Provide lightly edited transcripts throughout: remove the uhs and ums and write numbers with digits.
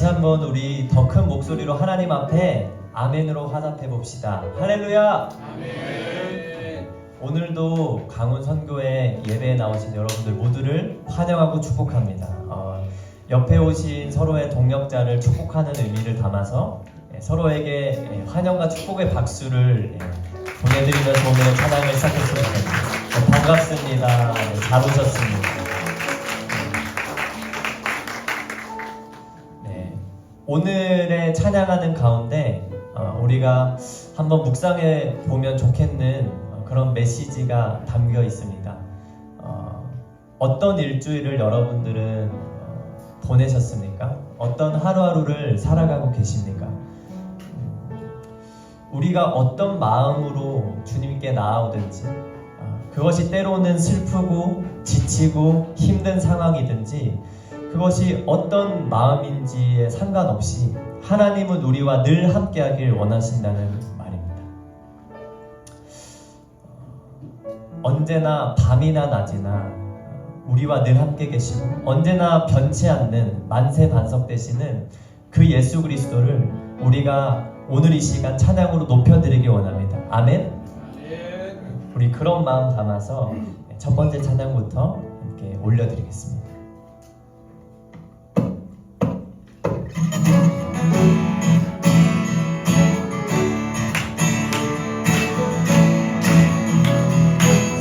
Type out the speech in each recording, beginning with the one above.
다시 한번 우리 더 큰 목소리로 하나님 앞에 아멘으로 화답해 봅시다. 할렐루야! 아멘. 오늘도 강훈 선교회 예배에 나오신 여러분들 모두를 환영하고 축복합니다. 옆에 오신 서로의 동역자를 축복하는 의미를 담아서 서로에게 환영과 축복의 박수를 보내드리면서 오늘의 찬양을 시작했으면 좋겠습니다. 반갑습니다. 잘 오셨습니다. 오늘의 찬양하는 가운데 우리가 한번 묵상해 보면 좋겠는 그런 메시지가 담겨 있습니다. 어떤 일주일을 여러분들은 보내셨습니까? 어떤 하루하루를 살아가고 계십니까? 우리가 어떤 마음으로 주님께 나아오든지 그것이 때로는 슬프고 지치고 힘든 상황이든지 그것이 어떤 마음인지에 상관없이 하나님은 우리와 늘 함께하길 원하신다는 말입니다. 언제나 밤이나 낮이나 우리와 늘 함께 계시고 언제나 변치 않는 만세반석 되시는 그 예수 그리스도를 우리가 오늘 이 시간 찬양으로 높여드리기 원합니다. 아멘? 우리 그런 마음 담아서 첫 번째 찬양부터 함께 올려드리겠습니다.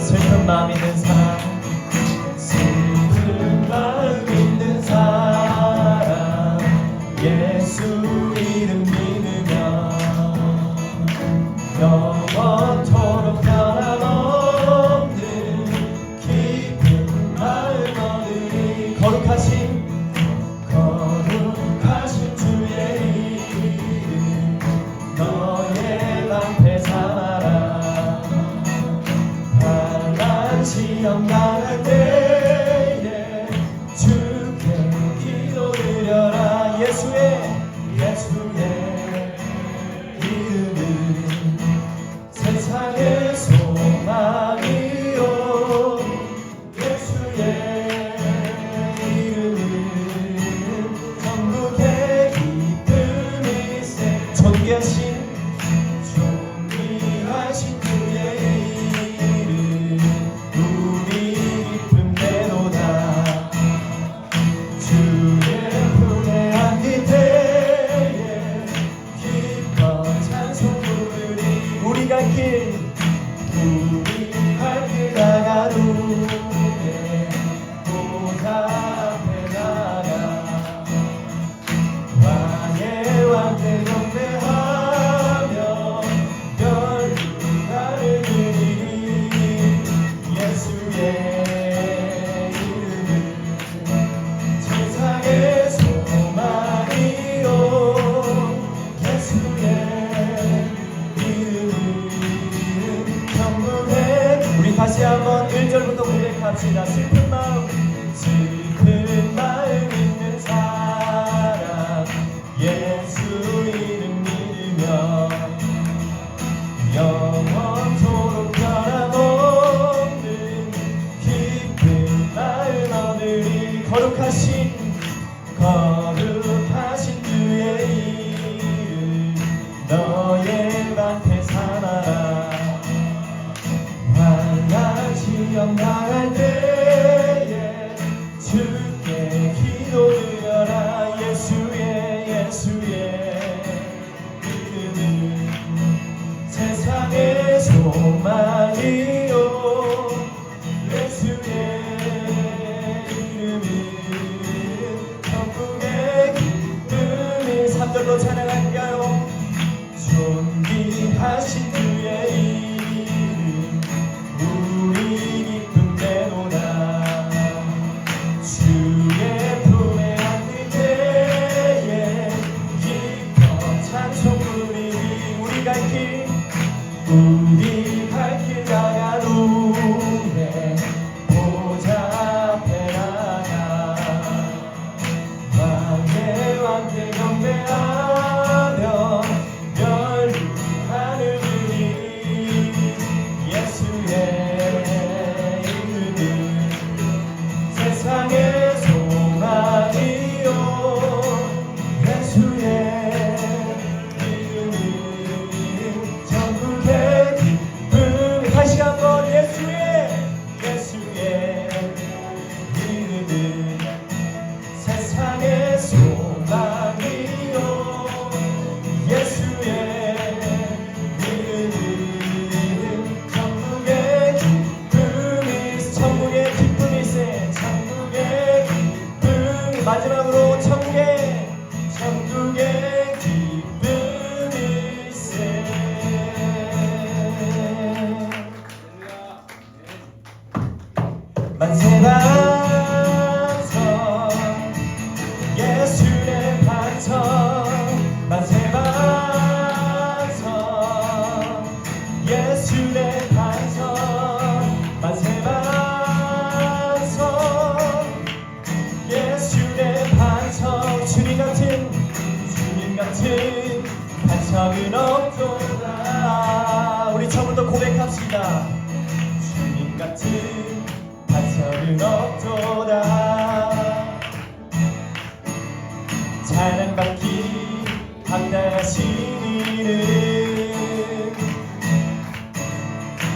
슬픈 마음 있는 사람, 슬픈 마음 있는 사람, 예수 이름 믿으며 영원토록 변함없는 깊은 마음 얻으리. 거룩하신 주의 이름 너의 방패 삼아라. 반드시 영광할 때에 주께 기도드려라. 예수의 이름은 세상의 소망이요. 예수의 이름은 천국의 기쁨일세. 존귀하신 주의 이름 우리 기쁨 내도다. 주의 품에 안길 때에 기뻐 찬송 부르리. 우리 갈 길 나가루에 보좌 앞에 나가 왕의 왕대 경배하며 열루가를 드리리. 예수의 이름은 세상의 소망이요. 예수의 이름은 천국의. 우리 다시 한번 1절부터 고백합시다. 슬픈 마음 있는 사람, 예수 이름 믿으며 영원토록 변함없는 깊은 마음 얻으리. 거룩하신 주의 이름 너의 방패 삼아라. 환란시 영광할 때에 주께 기도드려라. 예수의 이름은 세상의 소망이요. 예수의 이름은 천국의 기쁨이. 3절로 찬양할까요? 존귀하신 주의 이름 우리 기쁨 내도다. 주 없도다. 찬양받기 합당하신 이름,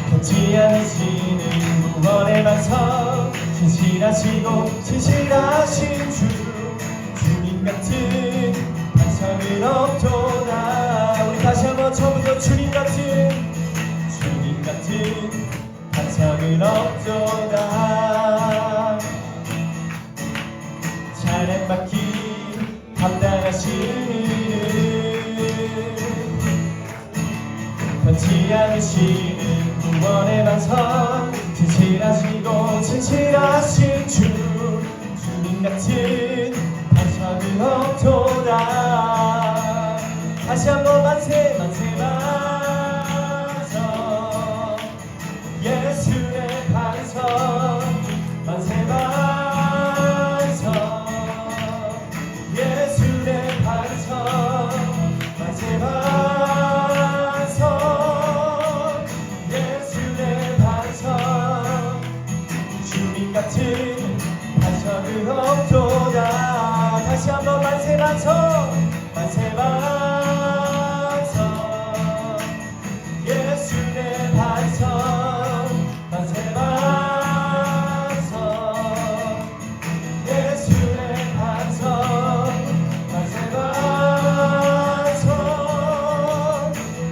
변치 않으시는 구원의 반석, 진실하시고 진실하신 주, 주님 같은 반석은 없도다. 우리 다시 한번 처음부터 주님 같은 반석은 없도다. 찬양받기 합당하신 이름, 변치 않으시는 구원의 반석, 진실하시고 진실하신 주, 주님 같은 반석은 없도다. 다시 한번 만세 만세 반석, 예수의 반석, 만세 반석, 예수의 반석, 만세 반석, 예수의 반석, 주님 같은 반석은 없도다. 다시 한번 만세 반석, 만세 반석, 예수의 반석, 만세 반석, 예수의 반석, 만세 반석,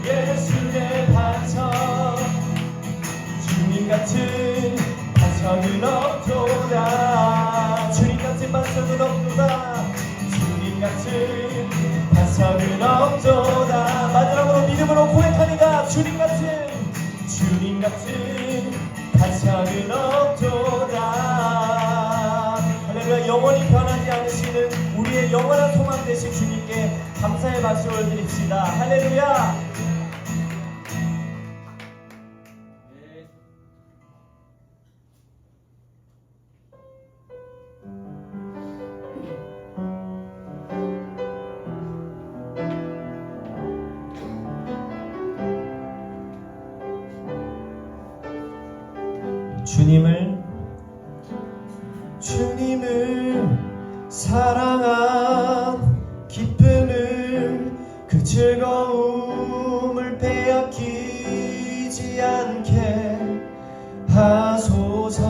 예수의 반석, 주님 같은 반석은 없도다. 주님 같은 반석은 없도다. 주님 같은 반석은 없도다. 마지막으로 믿음으로 고백합니다. 주님 같은 반석은 없도다. 할렐루야. 영원히 변하지 않으시는 우리의 영원한 소망 되신 주님께 감사의 박수 올려드립시다. 할렐루야. 주님을 사랑한 기쁨을, 그 즐거움을 빼앗기지 않게 하소서.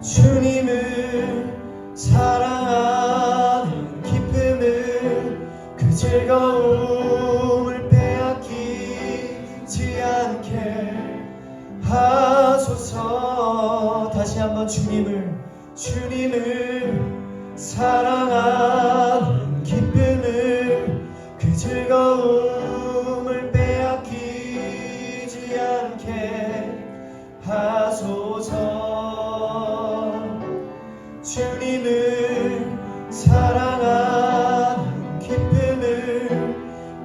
주님을 사랑하는 기쁨을, 그 즐거움을 빼앗기지 않게 하소서. 다시 한번 주님을 사랑하는 기쁨을, 그 즐거움을 빼앗기지 않게 하소서. 주님을 사랑하는 기쁨을,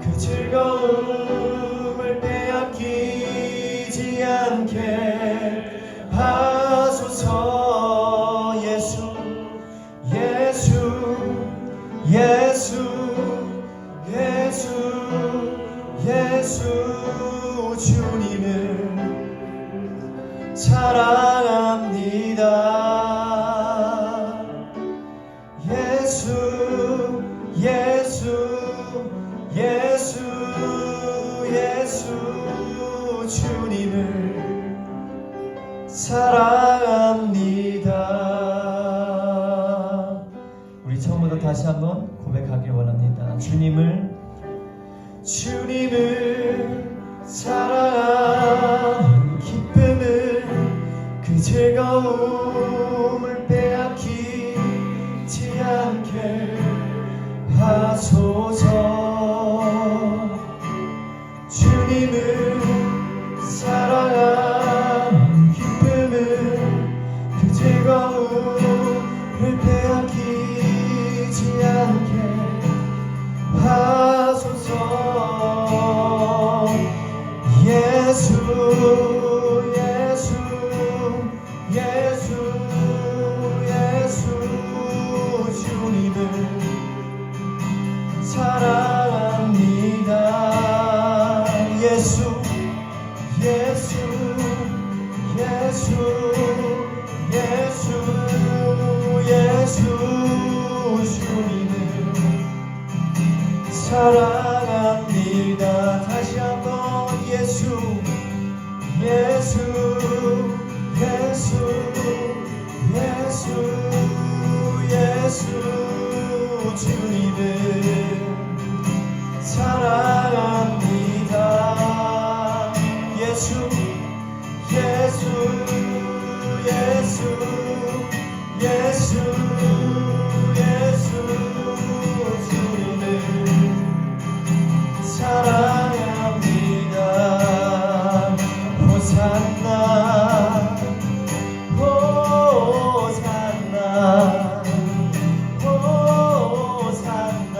그 즐거움을 빼앗기지 않게 하소서. 예수 주님을 사랑합니다. 예수 주님을 사랑합니다. 우리 처음부터 다시 한번 고백하길 원합니다. 주님을 사랑하는 기쁨을, 그 즐거움을 빼앗기지 않게 하소서. 주님을 사랑하는 기쁨을, 그 즐거움을 빼앗기지 않게 하소서. 예수 주님을 사랑합니다. 예수 주님을 사랑합니다. 예수 예수 예수 예수 예수 주님을 사랑합니다. 호산나 호산나 호산나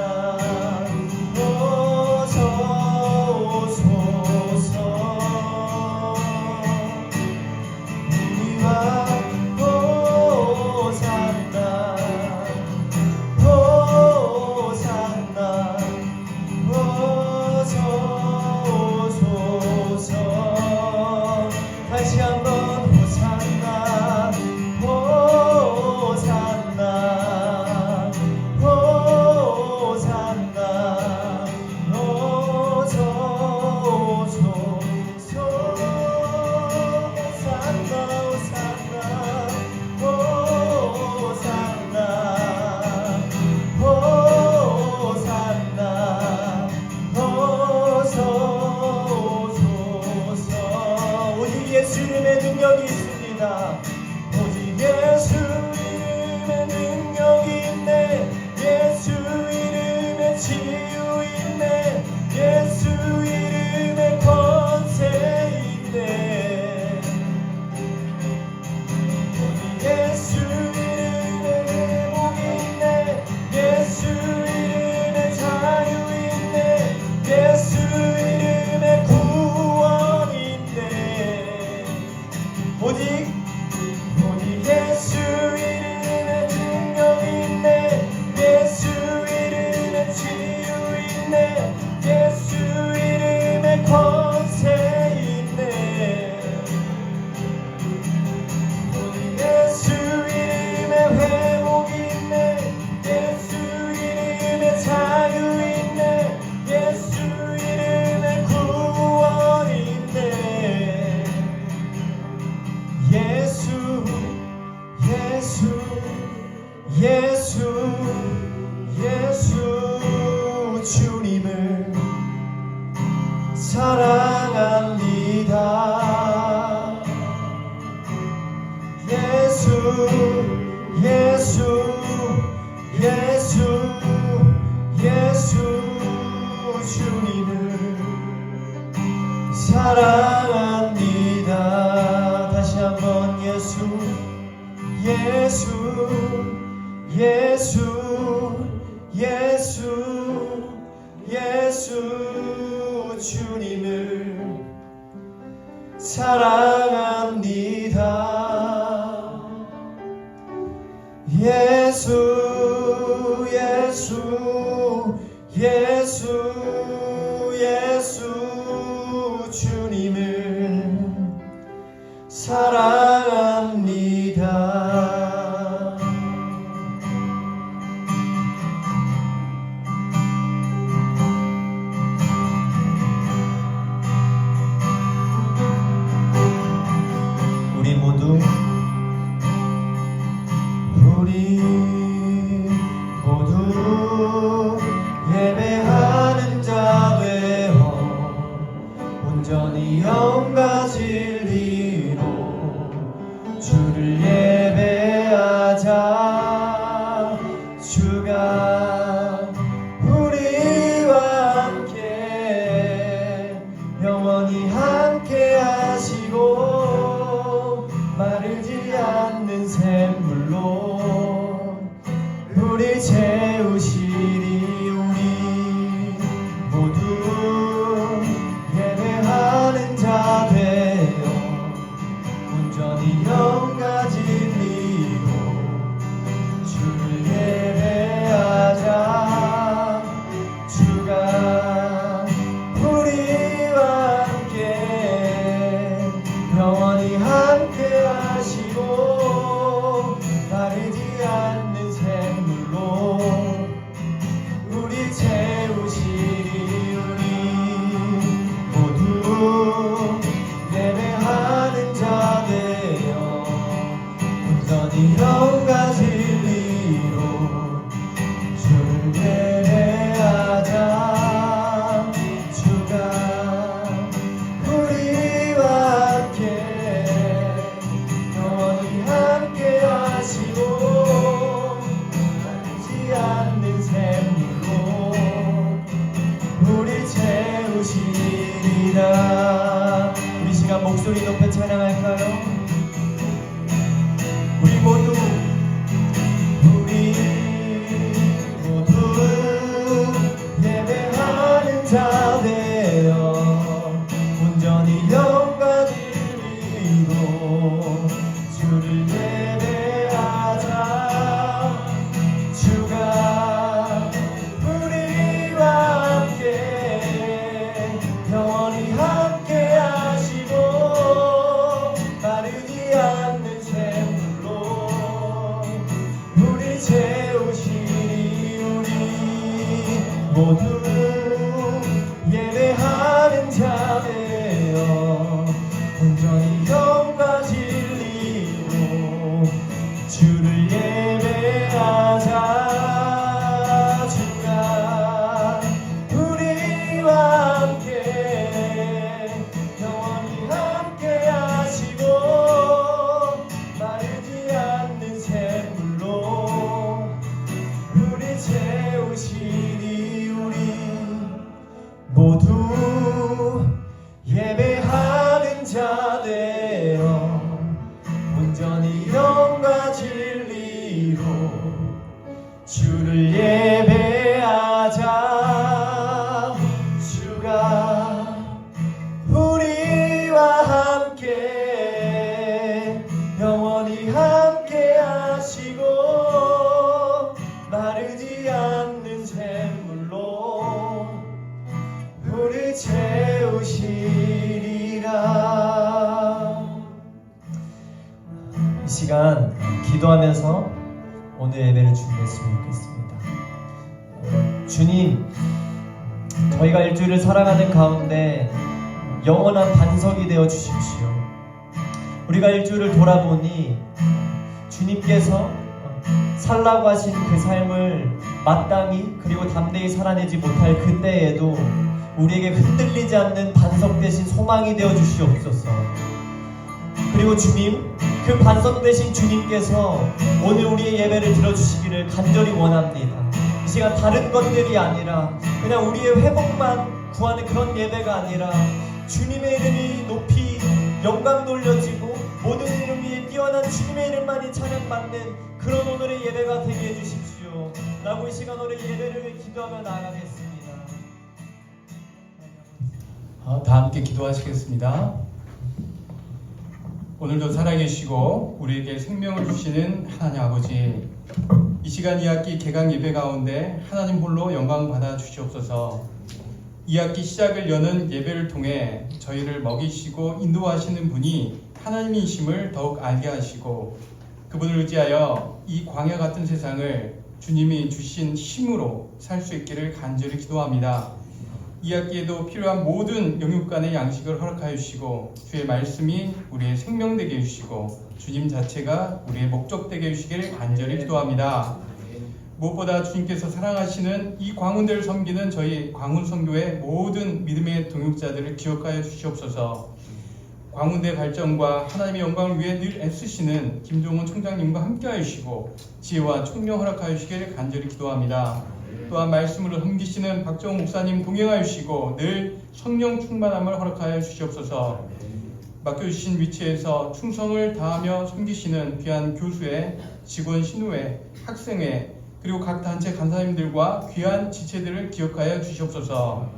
어서 오소서. 우리와 호산나 호산나 어서 오소서. 다시 한번 호산나 호산나 호산나 어서 오소서. 호산나 호산나 호산나 호산나 어서 오소서. 오직 예수 이름의 능력이 있습니다. 오직 예수 이름의 능력이 있네. 예수 이름의 치유 있네. 예수 이름의 권세 있네. 오직 예수 이름의 회복 있네. 예수 이름의 자유 있네. 예수 이름의 구원 있네. 오직 예수 이름의 능력이 있네. 예수 이름의 치유 있네. 예수 이름의 권세 있네. 오직 예수 이름의 회복 있네. 예수 이름의 자유 있네. 예수 이름의 구원 있네. 예수 예수 예수 예수 주님을 사랑합니다. 예수 예수 예수 예수 주님을 사랑합니다. 다시 한번 예수 예수 예수 예수 예수 주님을 사랑합니다. 예수 예수 예수 예수 주님을 사랑합니다. 우리 모두 예배하는 자 되어 온전히 영과 진리로 주를 예배하자. 주가 우리와 함께 영원히 함께 하시고 마르지 않는 샘물로 우리 채우시리. 우리 모두 예배하는 자 되어 온전히 영과 진리로 주를 예배하자. 주가 우리와 함께 영원히 함께 하시고 마르지 않는 샘물로 우리 채우시리. 우리 모두 예배하는 자 되어 온전히 영과 진리로 모두 예배하는 자 되어 온전히 영과 진리로 주를 예배하자. 주가 우리와 함께 영원히 함께 하시고 마르지 않는 샘물로 우리 채우시니 우리 모두 예배하는 자 되어 온전히 영과 진리로 주를 예배하자. 주가 우리와 함께 영원히 함께 하시고 마르지 않는 샘물로 우리 채우시리라. 이 시간 기도하면서 오늘 예배를 준비했으면 좋겠습니다. 주님, 저희가 일주일을 살아가는 가운데 영원한 반석이 되어 주십시오. 우리가 일주일을 돌아보니 주님께서 살라고 하신 그 삶을 마땅히 그리고 담대히 살아내지 못할 그때에도 우리에게 흔들리지 않는 반석 대신 소망이 되어 주시옵소서. 그리고 주님, 그 반석 되신 주님께서 오늘 우리의 예배를 들어주시기를 간절히 원합니다. 이 시간 다른 것들이 아니라 그냥 우리의 회복만 구하는 그런 예배가 아니라 주님의 이름이 높이 영광 돌려지고 모든 이름 위에 뛰어난 주님의 이름만이 찬양받는 그런 오늘의 예배가 되게 해주십시오 라고 이 시간 오늘 예배를 위해 기도하며 나아가겠습니다. 다 함께 기도하시겠습니다. 오늘도 살아계시고 우리에게 생명을 주시는 하나님 아버지, 이 시간 2학기 개강 예배 가운데 하나님 홀로 영광 받아 주시옵소서. 2학기 시작을 여는 예배를 통해 저희를 먹이시고 인도하시는 분이 하나님이심을 더욱 알게 하시고 그분을 의지하여 이 광야 같은 세상을 주님이 주신 힘으로 살 수 있기를 간절히 기도합니다. 2학기에도 필요한 모든 영육간의 양식을 허락하여 주시고 주의 말씀이 우리의 생명 되게 해주시고 주님 자체가 우리의 목적 되게 해주시기를 간절히 기도합니다. 무엇보다 주님께서 사랑하시는 이 광운대를 섬기는 저희 광운선교의 모든 믿음의 동역자들을 기억하여 주시옵소서. 광운대 발전과 하나님의 영광을 위해 늘 애쓰시는 김종원 총장님과 함께하여 주시고 지혜와 총명 허락하여 주시기를 간절히 기도합니다. 또한 말씀으로 섬기시는 박정우 목사님 동행하여 주시고 늘 성령 충만함을 허락하여 주시옵소서. 맡겨주신 위치에서 충성을 다하며 섬기시는 귀한 교수회, 직원 신우회, 학생회 그리고 각 단체 간사님들과 귀한 지체들을 기억하여 주시옵소서.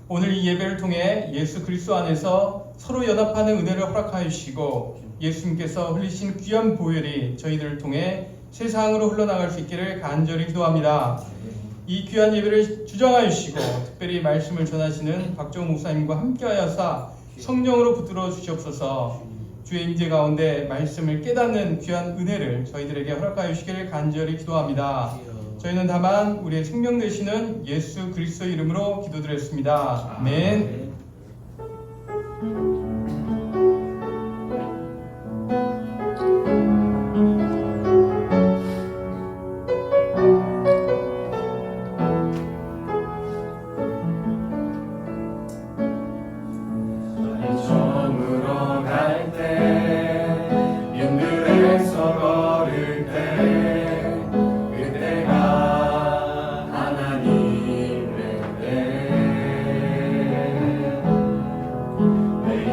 오늘 이 예배를 통해 예수 그리스도 안에서 서로 연합하는 은혜를 허락하여 주시고 예수님께서 흘리신 귀한 보혈이 저희들을 통해 세상으로 흘러나갈 수 있기를 간절히 기도합니다. 이 귀한 예배를 주장하여 주시고 특별히 말씀을 전하시는 박정우 목사님과 함께하여서 성령으로 붙들어 주시옵소서. 주의 임재 가운데 말씀을 깨닫는 귀한 은혜를 저희들에게 허락하여 주시기를 간절히 기도합니다. 저희는 다만 우리의 생명 되시는 예수 그리스도의 이름으로 기도드렸습니다. 아멘. 내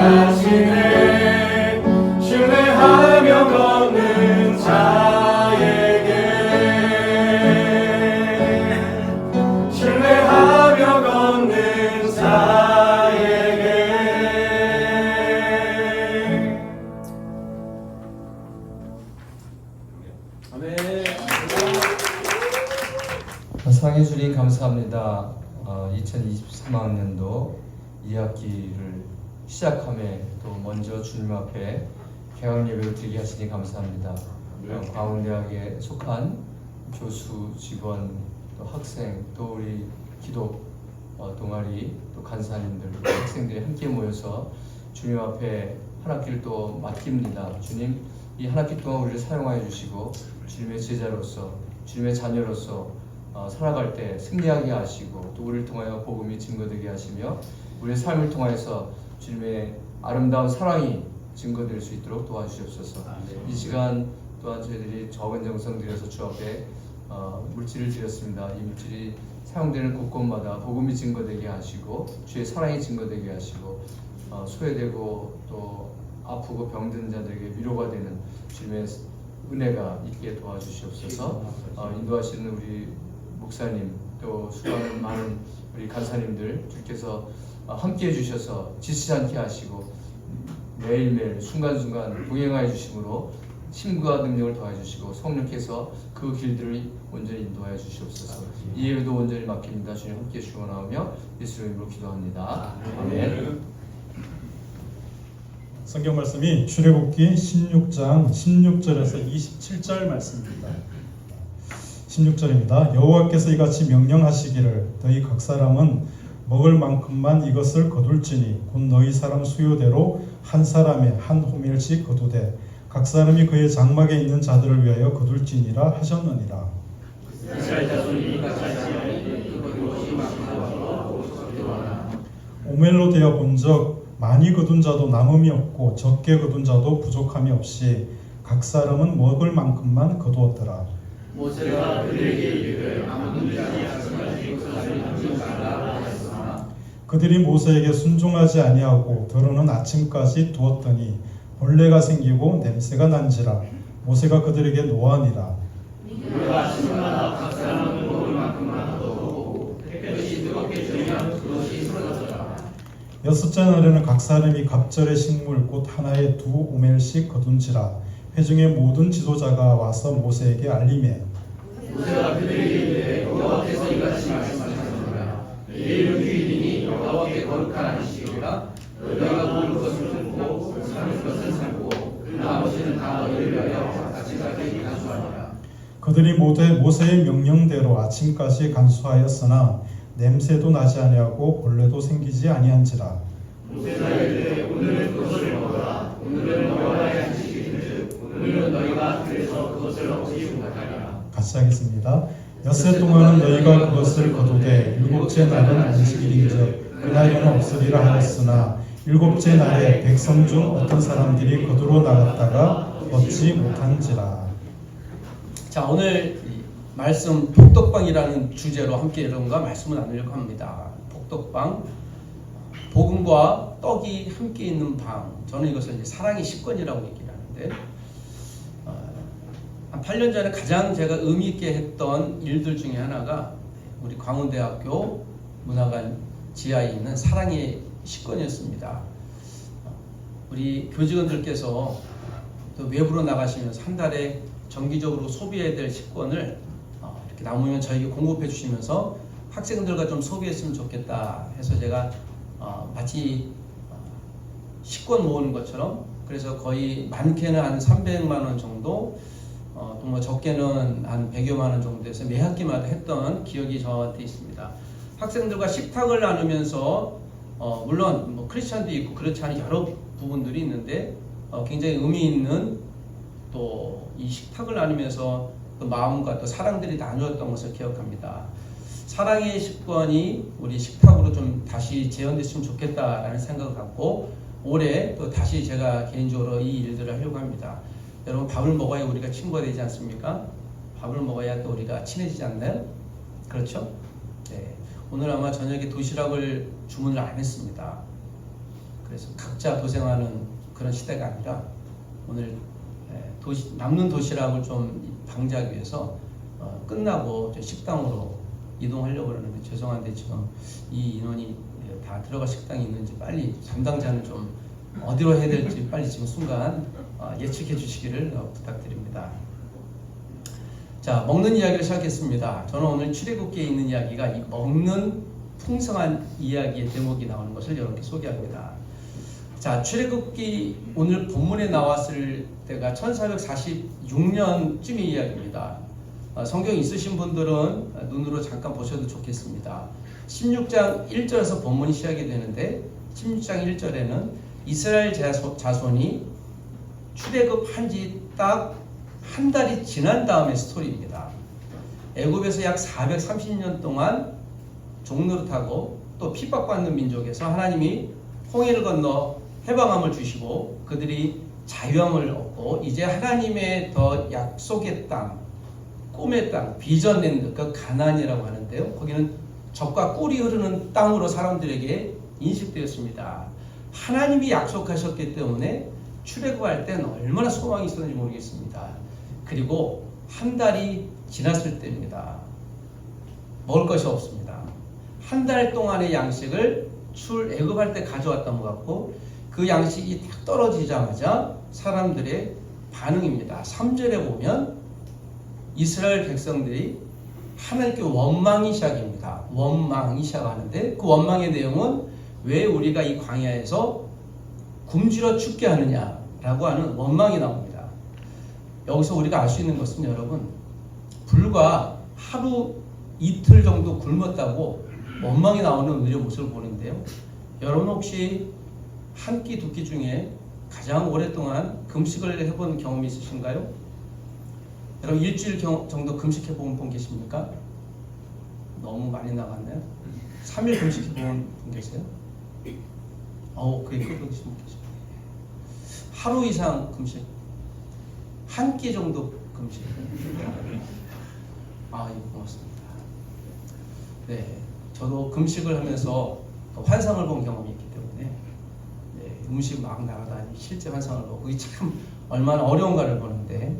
당신을 신뢰하며 걷는 자에게 신뢰하며 걷는 자에게 아멘. 사랑해 주님 감사합니다. 2023학년도 2학기를 시작함에 또 먼저 주님 앞에 개강 예배를 드리게 하시니 감사합니다. 광운대학에 속한 교수, 직원, 또 학생, 또 우리 기독 동아리, 또 간사님들, 또 학생들이 함께 모여서 주님 앞에 한 학기를 또 맡깁니다. 주님, 이 한 학기 동안 우리를 사용하여 주시고 주님의 제자로서, 주님의 자녀로서 살아갈 때 승리하게 하시고 또 우리를 통하여 복음이 증거되게 하시며 우리의 삶을 통하여서 주님의 아름다운 사랑이 증거될 수 있도록 도와주시옵소서. 이 시간 또한 저희들이 적은 정성 들여서 주 앞에 물질을 드렸습니다. 이 물질이 사용되는 곳곳마다 복음이 증거되게 하시고 주의 사랑이 증거되게 하시고 소외되고 또 아프고 병든 자들에게 위로가 되는 주님의 은혜가 있게 도와주시옵소서. 인도하시는 우리 목사님 또 수많은 많은 우리 간사님들 주께서 함께 해주셔서 지치지 않게 하시고 매일매일 순간순간 동행하여 주심으로 힘과 능력을 더해 주시고 성령께서 그 길들을 온전히 인도하여 주시옵소서. 이 예배도 온전히 맡깁니다. 주님 함께 주원하오며 예수 이름으로 기도합니다. 아멘. 성경 말씀이 출애굽기 16장 16절에서 27절 말씀입니다. 16절입니다. 여호와께서 이같이 명령하시기를 너희 각 사람은 먹을 만큼만 이것을 거둘지니 곧 너희 사람 수요대로 한 사람에 한 호멜씩 거두되 각 사람이 그의 장막에 있는 자들을 위하여 거둘지니라 하셨느니라. 오멜로 되어 본적 많이 거둔 자도 남음이 없고 적게 거둔 자도 부족함이 없이 각 사람은 먹을 만큼만 거두었더라. 모세가 그들에게 이르되 아무도 믿지 아니하시면 이것을 가지고 말라 하였으나 그들이 모세에게 순종하지 아니하고 더러는 아침까지 두었더니 벌레가 생기고 냄새가 난지라 모세가 그들에게 노하니라. 우리가 아침마다 각 사람은 먹을 만큼만 거두고 햇볕이 뜨겁게 쬐면 그것이 쓰러졌더라. 여섯째 날에는 각 사람이 갑절의 식물 곧 하나에 2오멜씩 거둔지라 회중의 모든 지도자가 와서 모세에게 알리매 모세가 그들에게 이르되 여호와께서 이같이 말씀하셨느니라. 내 이름 주인이니 여호와께 거룩한 안식이라. 너희가 먹을 것을 먹고 삼을 것을 삼고 그 나머지는 다 너희를 위하여 아침까지 간수하니라. 그들이 모세의 명령대로 아침까지 간수하였으나 냄새도 나지 아니하고 벌레도 생기지 아니한지라. 모세가 이르되 오늘은 그것을 먹어라. 오늘은 여호와의 안식일인즉 오늘은 너희가 그래서 그것을 먹지 못하리라. 같이 하겠습니다. 엿새 동안은 너희가 그것을 거두되 일곱째 날은 안식일인즉 그날에는 없으리라 하였으나 일곱째 날에 백성 중 어떤 사람들이 거두러 나갔다가 얻지 못한지라. 자, 오늘 말씀 복덕방이라는 주제로 함께 여러분과 말씀을 나누려고 합니다. 복덕방, 복음과 떡이 함께 있는 방. 저는 이것을 이제 사랑의 식권이라고 얘기를 하는데, 한 8년 전에 가장 제가 의미 있게 했던 일들 중에 하나가 우리 광운대학교 문화관 지하에 있는 사랑의 식권이었습니다. 우리 교직원들께서 또 외부로 나가시면서 한 달에 정기적으로 소비해야 될 식권을 이렇게 남으면 저에게 공급해 주시면서 학생들과 좀 소비했으면 좋겠다 해서 제가 마치 식권 모으는 것처럼 그래서 거의 많게는 한 300만 원 정도 또 뭐 적게는 한 100여만 원 정도 해서 매 학기마다 했던 기억이 저한테 있습니다. 학생들과 식탁을 나누면서 물론 뭐 크리스찬도 있고 그렇지 않은 여러 부분들이 있는데 굉장히 의미 있는 또 이 식탁을 나누면서 또 마음과 또 사랑들이 나누었던 것을 기억합니다. 사랑의 식권이 우리 식탁으로 좀 다시 재현됐으면 좋겠다라는 생각을 갖고 올해 또 다시 제가 개인적으로 이 일들을 하려고 합니다. 여러분 밥을 먹어야 우리가 친구가 되지 않습니까? 밥을 먹어야 또 우리가 친해지지 않나요? 그렇죠? 네. 오늘 아마 저녁에 도시락을 주문을 안 했습니다. 그래서 각자 도생하는 그런 시대가 아니라 오늘 남는 도시락을 좀 방지하기 위해서 끝나고 식당으로 이동하려고 그러는데 죄송한데 지금 이 인원이 다 들어갈 식당이 있는지 빨리 담당자는 좀 어디로 해야 될지 빨리 지금 순간 예측해 주시기를 부탁드립니다. 자, 먹는 이야기를 시작했습니다. 저는 오늘 출애굽기에 있는 이야기가 이 먹는 풍성한 이야기의 대목이 나오는 것을 여러분께 소개합니다. 자, 출애굽기 오늘 본문에 나왔을 때가 1446년쯤의 이야기입니다. 성경 있으신 분들은 눈으로 잠깐 보셔도 좋겠습니다. 16장 1절에서 본문이 시작이 되는데 16장 1절에는 이스라엘 자손이 출애굽한 지 딱 한 달이 지난 다음의 스토리입니다. 애굽에서 약 430년 동안 종노릇하고 또 핍박받는 민족에서 하나님이 홍해를 건너 해방함을 주시고 그들이 자유함을 얻고 이제 하나님의 더 약속의 땅, 꿈의 땅, 비전랜드, 그 가나안이라고 하는데요. 거기는 젖과 꿀이 흐르는 땅으로 사람들에게 인식되었습니다. 하나님이 약속하셨기 때문에 출애굽할 때는 얼마나 소망이 있었는지 모르겠습니다. 그리고 한 달이 지났을 때입니다. 먹을 것이 없습니다. 한 달 동안의 양식을 출애굽할 때 가져왔던 것 같고 그 양식이 딱 떨어지자마자 사람들의 반응입니다. 3절에 보면 이스라엘 백성들이 하나님께 원망이 시작입니다. 원망이 시작하는데 그 원망의 내용은 왜 우리가 이 광야에서 굶주려 죽게 하느냐라고 하는 원망이 나옵니다. 여기서 우리가 알 수 있는 것은 여러분 불과 하루 이틀 정도 굶었다고 원망이 나오는 우리의 모습을 보는데요. 여러분 혹시 한 끼 두 끼 중에 가장 오랫동안 금식을 해본 경험이 있으신가요? 여러분 일주일 정도 금식해본 분 계십니까? 너무 많이 나갔나요? 3일 금식해본 분 계세요? 그게 그 금식 계십니다. 하루 이상 금식, 한 끼 정도 금식. 고맙습니다. 네, 저도 금식을 하면서 환상을 본 경험이 있기 때문에 음식 막 나가다니 실제 환상을 보고 그게 참 얼마나 어려운가를 보는데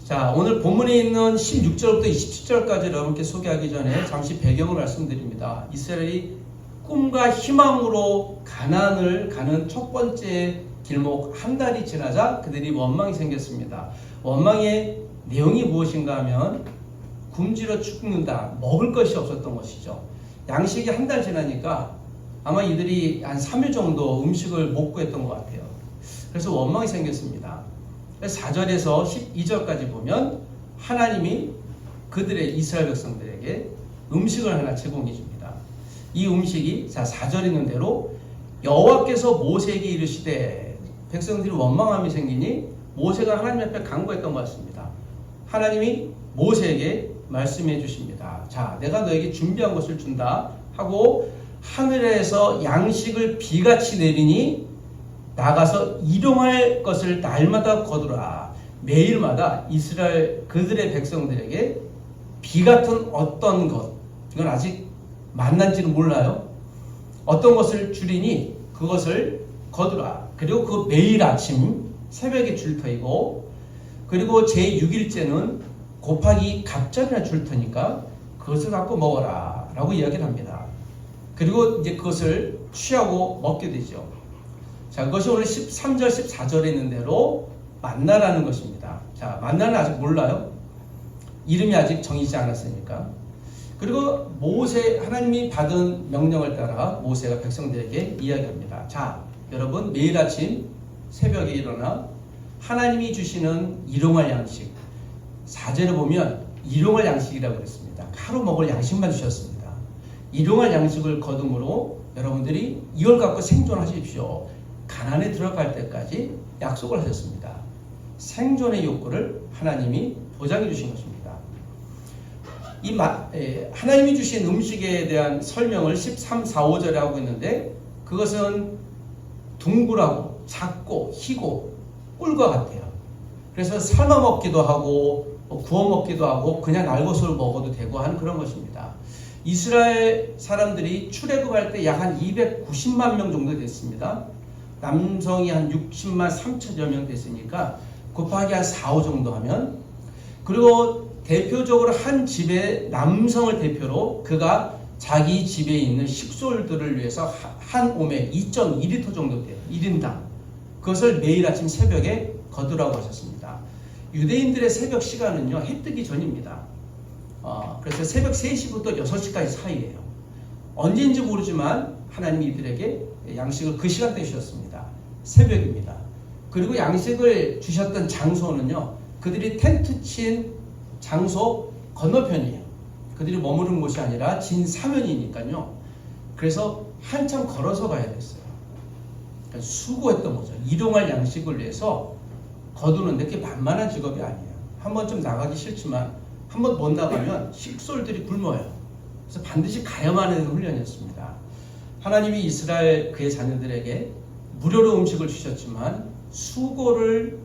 자 오늘 본문에 있는 16절부터 27절까지 여러분께 소개하기 전에 잠시 배경을 말씀드립니다. 이스라엘이 꿈과 희망으로 가나안을 가는 첫 번째 길목 한 달이 지나자 그들이 원망이 생겼습니다. 원망의 내용이 무엇인가 하면 굶주려 죽는다. 먹을 것이 없었던 것이죠. 양식이 한 달 지나니까 아마 이들이 한 3일 정도 음식을 못 구했던 것 같아요. 그래서 원망이 생겼습니다. 4절에서 12절까지 보면 하나님이 그들의 이스라엘 백성들에게 음식을 하나 제공해 줍니다. 이 음식이 4절에 있는 대로 여호와께서 모세에게 이르시되 백성들이 원망함이 생기니 모세가 하나님 앞에 간구했던 것 같습니다. 하나님이 모세에게 말씀해 주십니다. 자, 내가 너에게 준비한 것을 준다 하고 하늘에서 양식을 비같이 내리니 나가서 일용할 것을 날마다 거두라. 매일마다 이스라엘 그들의 백성들에게 비 같은 어떤 것, 이건 아직 만난지는 몰라요. 어떤 것을 주리니 그것을 거두라. 그리고 그 매일 아침 새벽에 줄 터이고 그리고 제6일째는 곱하기 갑절이나 줄 터니까 그것을 갖고 먹어라 라고 이야기를 합니다. 그리고 이제 그것을 취하고 먹게 되죠. 자, 그것이 오늘 13절, 14절에 있는 대로 만나라는 것입니다. 자, 만나는 아직 몰라요. 이름이 아직 정해지지 않았으니까. 그리고 하나님이 받은 명령을 따라 모세가 백성들에게 이야기합니다. 자, 여러분 매일 아침 새벽에 일어나 하나님이 주시는 일용할 양식 4절에 보면 일용할 양식이라고 그랬습니다. 하루 먹을 양식만 주셨습니다. 일용할 양식을 거둠으로 여러분들이 이걸 갖고 생존하십시오. 가나안에 들어갈 때까지 약속을 하셨습니다. 생존의 욕구를 하나님이 보장해 주신 것입니다. 하나님이 주신 음식에 대한 설명을 13, 4, 5절에 하고 있는데 그것은 둥글하고 작고 희고 꿀과 같아요. 그래서 삶아 먹기도 하고 구워 먹기도 하고 그냥 날것으로 먹어도 되고 하는 그런 것입니다. 이스라엘 사람들이 출애굽할 때 약 한 290만 명 정도 됐습니다. 남성이 한 60만 3천여 명 됐으니까 곱하기 한 4, 5 정도 하면, 그리고 대표적으로 한 집의 남성을 대표로 그가 자기 집에 있는 식솔들을 위해서 한 오매 2.2리터 정도 돼요. 1인당. 그것을 매일 아침 새벽에 거두라고 하셨습니다. 유대인들의 새벽 시간은요, 해 뜨기 전입니다. 그래서 새벽 3시부터 6시까지 사이예요. 언제인지 모르지만 하나님이 이들에게 양식을 그 시간대에 주셨습니다. 새벽입니다. 그리고 양식을 주셨던 장소는요, 그들이 텐트 친 장소 건너편이에요. 그들이 머무른 곳이 아니라 진사면이니까요. 그래서 한참 걸어서 가야 됐어요. 그러니까 수고했던 거죠. 일용할 양식을 위해서 거두는데 그게 만만한 직업이 아니에요. 한 번쯤 나가기 싫지만 한 번 못 나가면 식솔들이 굶어요. 그래서 반드시 가야만 하는 훈련이었습니다. 하나님이 이스라엘 그의 자녀들에게 무료로 음식을 주셨지만 수고를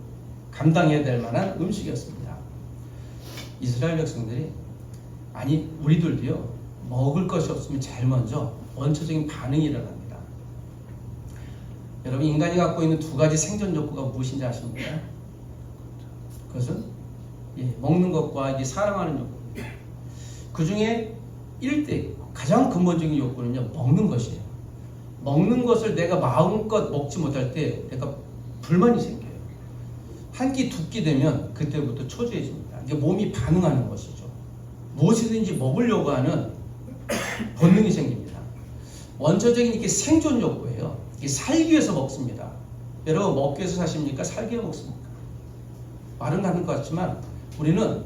감당해야 될 만한 음식이었습니다. 이스라엘 백성들이, 아니 우리들도요, 먹을 것이 없으면 제일 먼저 원초적인 반응이 일어납니다. 여러분, 인간이 갖고 있는 두 가지 생존 욕구가 무엇인지 아십니까? 그것은 먹는 것과 이제 사랑하는 욕구입니다. 그 중에 1대 가장 근본적인 욕구는요, 먹는 것이에요. 먹는 것을 내가 마음껏 먹지 못할 때 내가 불만이 생겨요. 한 끼, 두 끼 되면 그때부터 초조해집니다. 이게 몸이 반응하는 것이죠. 무엇이든지 먹으려고 하는 본능이 생깁니다. 원초적인 이게 생존 욕구예요. 이게 살기 위해서 먹습니다. 여러분, 먹기 위해서 사십니까? 살기 위해서 먹습니까? 말은 다른 것 같지만 우리는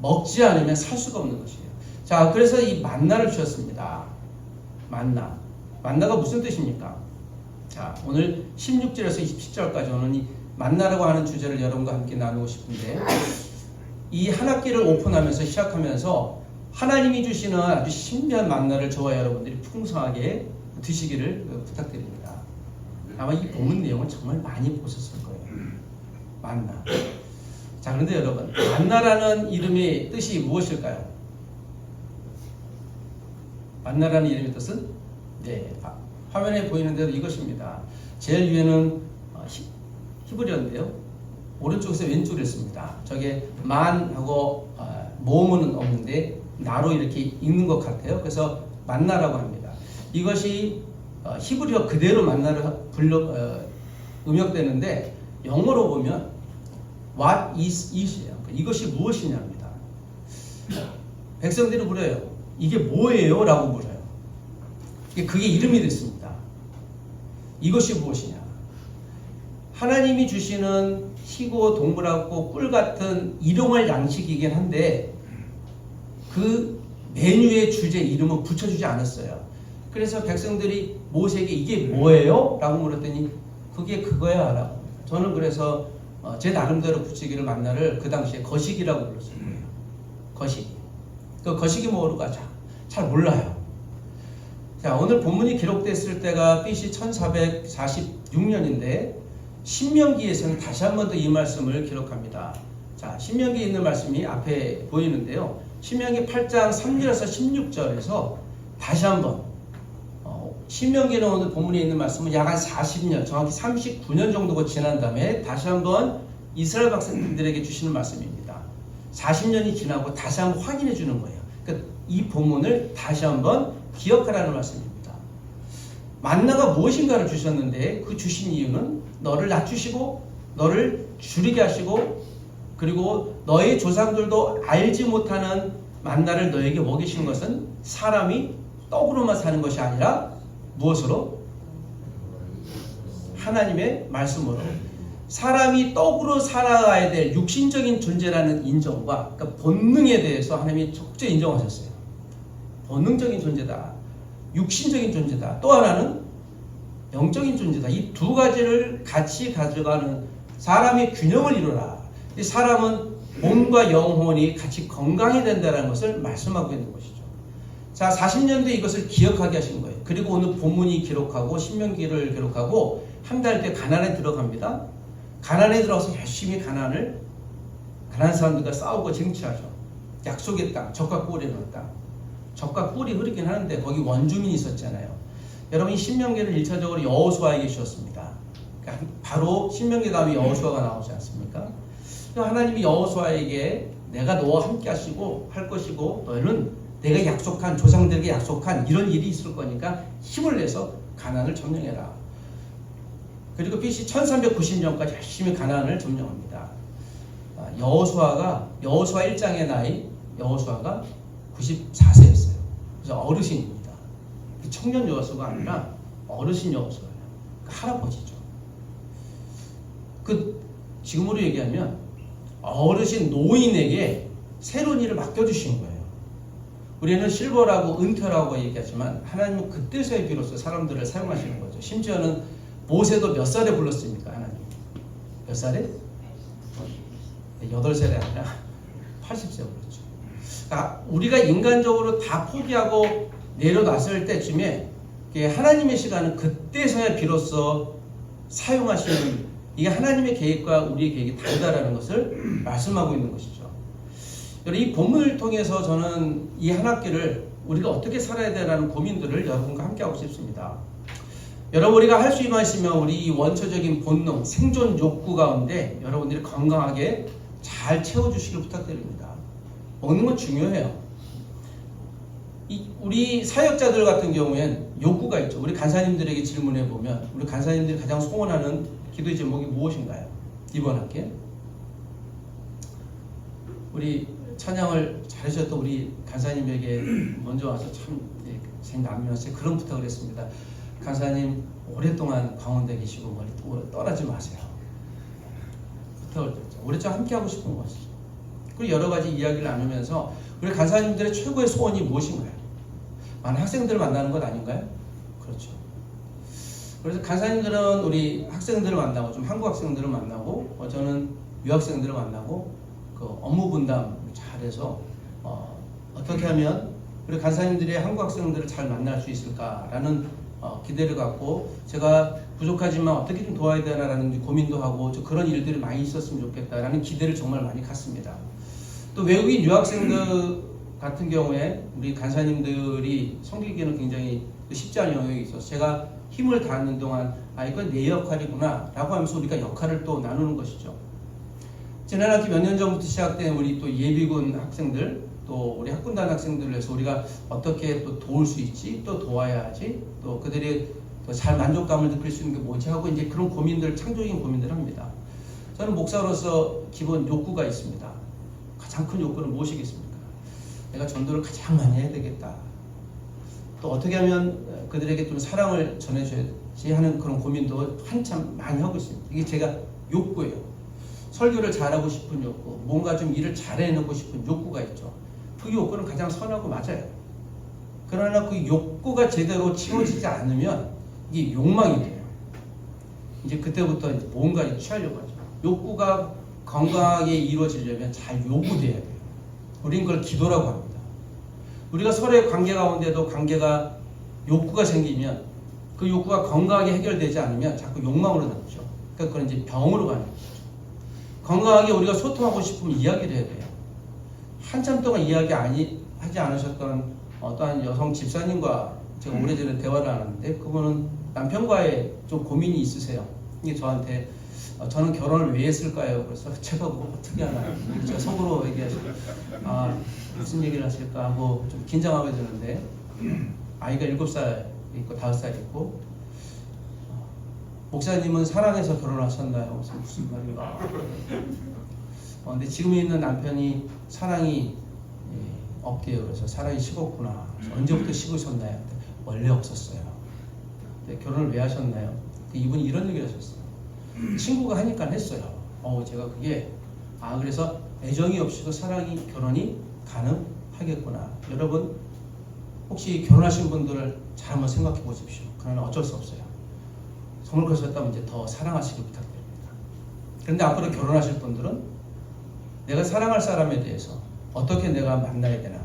먹지 않으면 살 수가 없는 것이에요. 자, 그래서 이 만나를 주셨습니다. 만나가 무슨 뜻입니까? 자, 오늘 16절에서 27절까지 오는 이 만나라고 하는 주제를 여러분과 함께 나누고 싶은데, 이 한 학기를 오픈하면서 시작하면서 하나님이 주시는 아주 신비한 만나를 저와 여러분들이 풍성하게 드시기를 부탁드립니다. 아마 이 본문 내용을 정말 많이 보셨을 거예요. 만나. 자, 그런데 여러분, 만나라는 이름의 뜻이 무엇일까요? 만나라는 이름의 뜻은 화면에 보이는 대로 이것입니다. 제일 위에는 히브리어인데요, 오른쪽에서 왼쪽으로 씁니다. 저게 만하고 모음은 없는데 나로 이렇게 읽는 것 같아요. 그래서 만나라고 합니다. 이것이 히브리어 그대로 만나를 음역되는데 영어로 보면 What is it이에요. 이것이 무엇이냐입니다. 백성들이 물어요. 이게 뭐예요? 라고 물어요. 그게 이름이 됐습니다. 이것이 무엇이냐? 하나님이 주시는 희고 동물하고 꿀 같은 일용할 양식이긴 한데 그 메뉴의 주제 이름은 붙여주지 않았어요. 그래서 백성들이 모세에게 이게 뭐예요? 라고 물었더니 그게 그거야 라고. 저는 그래서 제 나름대로 붙이기를 만나를 그 당시에 거식이라고 불렀을 거예요. 거식이. 그 거식이 뭐로 잘 몰라요. 자, 오늘 본문이 기록됐을 때가 BC 1446년인데 신명기에서는 다시 한 번 더 이 말씀을 기록합니다. 자, 신명기에 있는 말씀이 앞에 보이는데요. 신명기 8장 3절에서 16절에서 다시 한번 신명기는 오늘 본문에 있는 말씀은 약 한 40년, 정확히 39년 정도가 지난 다음에 다시 한번 이스라엘 백성들에게 주시는 말씀입니다. 40년이 지나고 다시 한번 확인해 주는 거예요. 그러니까 이 본문을 다시 한번 기억하라는 말씀입니다. 만나가 무엇인가를 주셨는데 그 주신 이유는 너를 낮추시고 너를 줄이게 하시고 그리고 너의 조상들도 알지 못하는 만나를 너에게 먹이신 것은 사람이 떡으로만 사는 것이 아니라 무엇으로? 하나님의 말씀으로. 사람이 떡으로 살아가야 될 육신적인 존재라는 인정과 그러니까 본능에 대해서 하나님이 적절히 인정하셨어요. 본능적인 존재다. 육신적인 존재다. 또 하나는 영적인 존재다. 이 두 가지를 같이 가져가는 사람의 균형을 이루라. 이 사람은 몸과 영혼이 같이 건강해야 된다는 것을 말씀하고 있는 것이죠. 자, 40년도에 이것을 기억하게 하신 거예요. 그리고 오늘 본문이 기록하고 신명기를 기록하고 한 달 뒤에 가나안에 들어갑니다. 가나안에 들어가서 열심히 가나안 사람들과 싸우고 쟁취하죠. 약속의 땅, 젖과 꿀이 흐르는 땅. 젖과 꿀이 흐르긴 하는데 거기 원주민이 있었잖아요. 여러분, 이 신명기를 1차적으로 여호수아에게 주셨습니다. 그러니까 바로 신명기 다음에 여호수아가 나오지 않습니까? 하나님이 여호수아에게 내가 너와 함께 하시고 할 것이고 너희는 내가 약속한 조상들에게 약속한 이런 일이 있을 거니까 힘을 내서 가나안을 점령해라. 그리고 BC 1390년까지 열심히 가나안을 점령합니다. 여호수아 1장의 나이 여호수아가 94세였어요. 그래서 어르신입니다. 청년 여호수아가 아니라 어르신 여호수아예요. 할아버지죠. 지금으로 얘기하면 어르신 노인에게 새로운 일을 맡겨주신 거예요. 우리는 실버라고 은퇴라고 얘기하지만 하나님은 그때서야 비로소 사람들을 사용하시는 거죠. 심지어는 모세도 몇 살에 불렀습니까? 하나님 몇 살에? 8살이 아니라 80세 불렀죠. 그러니까 우리가 인간적으로 다 포기하고 내려놨을 때쯤에 하나님의 시간은 그때서야 비로소 사용하시는, 이게 하나님의 계획과 우리의 계획이 다르다라는 것을 말씀하고 있는 것이죠. 여러분, 이 본문을 통해서 저는 이 한 학기를 우리가 어떻게 살아야 되라는 고민들을 여러분과 함께 하고 싶습니다. 여러분, 우리가 할 수 있으면 우리 이 원초적인 본능, 생존 욕구 가운데 여러분들이 건강하게 잘 채워주시길 부탁드립니다. 먹는 건 중요해요. 우리 사역자들 같은 경우엔 욕구가 있죠. 우리 간사님들에게 질문해 보면 우리 간사님들이 가장 소원하는 기도의 제목이 무엇인가요? 이번 학기에 우리 찬양을 잘하셨던 우리 간사님에게 먼저 와서 제 남면서 그런 부탁을 했습니다. 간사님 오랫동안 광운대에 계시고 멀리 떠나지 마세요. 부탁을 드렸죠. 오랫동안 함께 하고 싶은 것이죠. 그리고 여러 가지 이야기를 나누면서 우리 간사님들의 최고의 소원이 무엇인가요? 많은 학생들을 만나는 것 아닌가요? 그렇죠. 그래서 간사님들은 우리 학생들을 만나고 좀 한국 학생들을 만나고 저는 유학생들을 만나고 그 업무 분담 잘해서 어떻게 하면 우리 간사님들이 한국 학생들을 잘 만날 수 있을까라는 기대를 갖고 제가 부족하지만 어떻게 좀 도와야 되나라는 고민도 하고 그런 일들이 많이 있었으면 좋겠다라는 기대를 정말 많이 갖습니다. 또 외국인 유학생들 같은 경우에 우리 간사님들이 섬기기는 굉장히 쉽지 않은 영역이 있어서 제가 힘을 다하는 동안 이건 내 역할이구나 라고 하면서 우리가 역할을 또 나누는 것이죠. 지난 학기 몇 년 전부터 시작된 우리 또 예비군 학생들 또 우리 학군단 학생들을 해서 우리가 어떻게 또 도울 수 있지, 또 도와야 하지, 또 그들이 더 잘 만족감을 느낄 수 있는 게 뭐지 하고 이제 그런 고민들, 창조적인 고민들을 합니다. 저는 목사로서 기본 욕구가 있습니다. 가장 큰 욕구는 무엇이겠습니까? 내가 전도를 가장 많이 해야 되겠다. 또 어떻게 하면 그들에게 좀 사랑을 전해줘야지 하는 그런 고민도 한참 많이 하고 있습니다. 이게 제가 욕구예요. 설교를 잘하고 싶은 욕구, 뭔가 좀 일을 잘해내고 싶은 욕구가 있죠. 그 욕구는 가장 선하고 맞아요. 그러나 그 욕구가 제대로 채워지지 않으면 이게 욕망이 돼요. 이제 그때부터 뭔가 취하려고 하죠. 욕구가 건강하게 이루어지려면 잘 요구돼야 돼요. 우린 그걸 기도라고 합니다. 우리가 서로의 관계 가운데도 관계가 욕구가 생기면 그 욕구가 건강하게 해결되지 않으면 자꾸 욕망으로 남죠. 그러니까 그건 이제 병으로 가는 거죠. 건강하게 우리가 소통하고 싶으면 이야기를 해야 돼요. 한참 동안 이야기 하지 않으셨던 어떠한 여성 집사님과 제가 오래전에 대화를 하는데 그분은 남편과의 좀 고민이 있으세요. 이게 저한테 저는 결혼을 왜 했을까요? 그래서 제가 뭐 어떻게 하나요? 제가 속으로 얘기하시고 무슨 얘기를 하실까 하고 좀 긴장하게 되는데 아이가 7살 있고 5살 있고 목사님은 사랑해서 결혼하셨나요? 무슨 말인가? 근데 지금 있는 남편이 사랑이 없대요. 그래서 사랑이 식었구나. 언제부터 식으셨나요? 원래 없었어요. 결혼을 왜 하셨나요? 이분이 이런 얘기를 하셨어요. 친구가 하니까 했어요. 제가 그게 그래서 애정이 없이도 사랑이 결혼이 가능하겠구나. 여러분 혹시 결혼하신 분들을 잘 한번 생각해 보십시오. 그러나 어쩔 수 없어요. 성을 거셨다면 이제 더 사랑하시길 부탁드립니다. 그런데 앞으로 결혼하실 분들은 내가 사랑할 사람에 대해서 어떻게 내가 만나야 되나,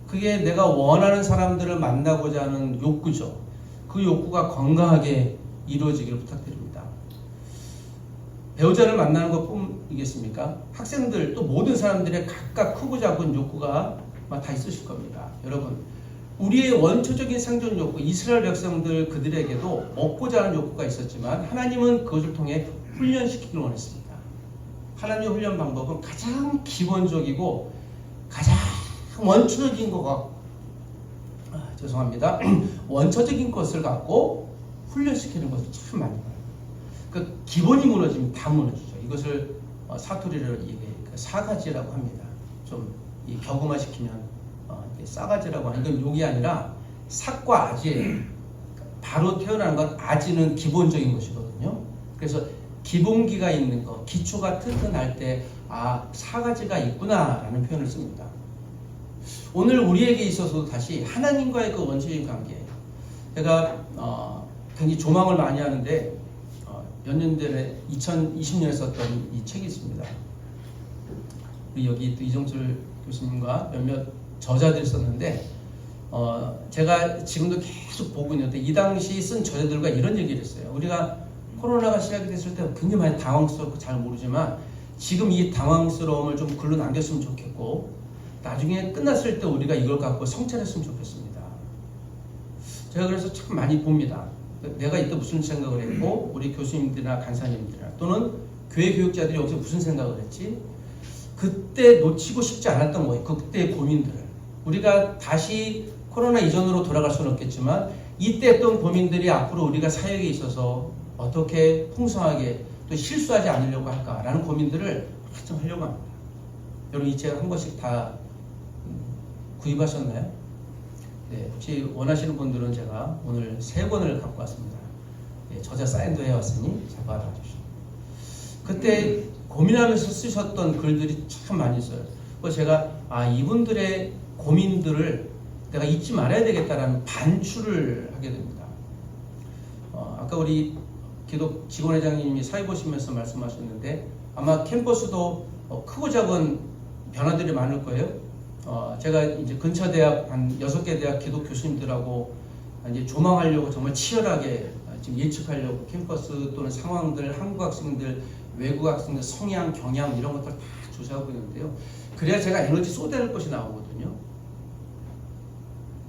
그게 내가 원하는 사람들을 만나고자 하는 욕구죠. 그 욕구가 건강하게 이루어지기를 부탁드립니다. 배우자를 만나는 것뿐이겠습니까? 학생들 또 모든 사람들의 각각 크고 작은 욕구가 다 있으실 겁니다. 여러분 우리의 원초적인 생존 욕구, 이스라엘 백성들 그들에게도 먹고자 하는 욕구가 있었지만 하나님은 그것을 통해 훈련시키길 원했습니다. 하나님의 훈련 방법은 가장 기본적이고 가장 원초적인 거가 죄송합니다. 원초적인 것을 갖고 훈련시키는 것을 참 많이 봐요. 그 기본이 무너지면 다 무너지죠. 이것을 사투리를 사가지라고 합니다. 좀 격음화 시키면 싸가지라고 하는 이건 욕이 아니라 삭과 아지예요. 바로 태어나는 건 아지는 기본적인 것이거든요. 그래서 기본기가 있는 거, 기초가 튼튼할 때 사가지가 있구나라는 표현을 씁니다. 오늘 우리에게 있어서도 다시 하나님과의 그 원초적인 관계, 제가 굉장히 조망을 많이 하는데 몇 년 전에 2020년에 썼던 이 책이 있습니다. 우리 여기 또 이정철 교수님과 몇몇 저자들이 썼는데 제가 지금도 계속 보고 있는데 이 당시 쓴 저자들과 이런 얘기를 했어요. 우리가 코로나가 시작이 됐을 때 굉장히 많이 당황스럽고 잘 모르지만 지금 이 당황스러움을 좀 글로 남겼으면 좋겠고 나중에 끝났을 때 우리가 이걸 갖고 성찰했으면 좋겠습니다. 제가 그래서 참 많이 봅니다. 내가 이때 무슨 생각을 했고 우리 교수님들이나 간사님들이나 또는 교회 교육자들이 여기서 무슨 생각을 했지? 그때 놓치고 싶지 않았던 거예요. 그때의 고민들을. 우리가 다시 코로나 이전으로 돌아갈 수는 없겠지만 이때 했던 고민들이 앞으로 우리가 사역에 있어서 어떻게 풍성하게 또 실수하지 않으려고 할까라는 고민들을 좀 하려고 합니다. 여러분 이 책 한 권씩 다 구입하셨나요? 네, 혹시 원하시는 분들은 제가 오늘 3권을 갖고 왔습니다. 네, 저자 사인도 해왔으니 잘 받아주시죠. 그때 고민하면서 쓰셨던 글들이 참 많이 있어요. 그래서 제가 이분들의 고민들을 내가 잊지 말아야 되겠다라는 반추를 하게 됩니다. 아까 우리 기독 직원회장님이 사회 보시면서 말씀하셨는데 아마 캠퍼스도 크고 작은 변화들이 많을 거예요. 제가 이제 근처 대학 한 6개 대학 기독 교수님들하고 이제 조망하려고 정말 치열하게 지금 예측하려고 캠퍼스 또는 상황들, 한국 학생들, 외국 학생들 성향, 경향 이런 것들 다 조사하고 있는데요. 그래야 제가 에너지 쏟아낼 것이 나오거든요.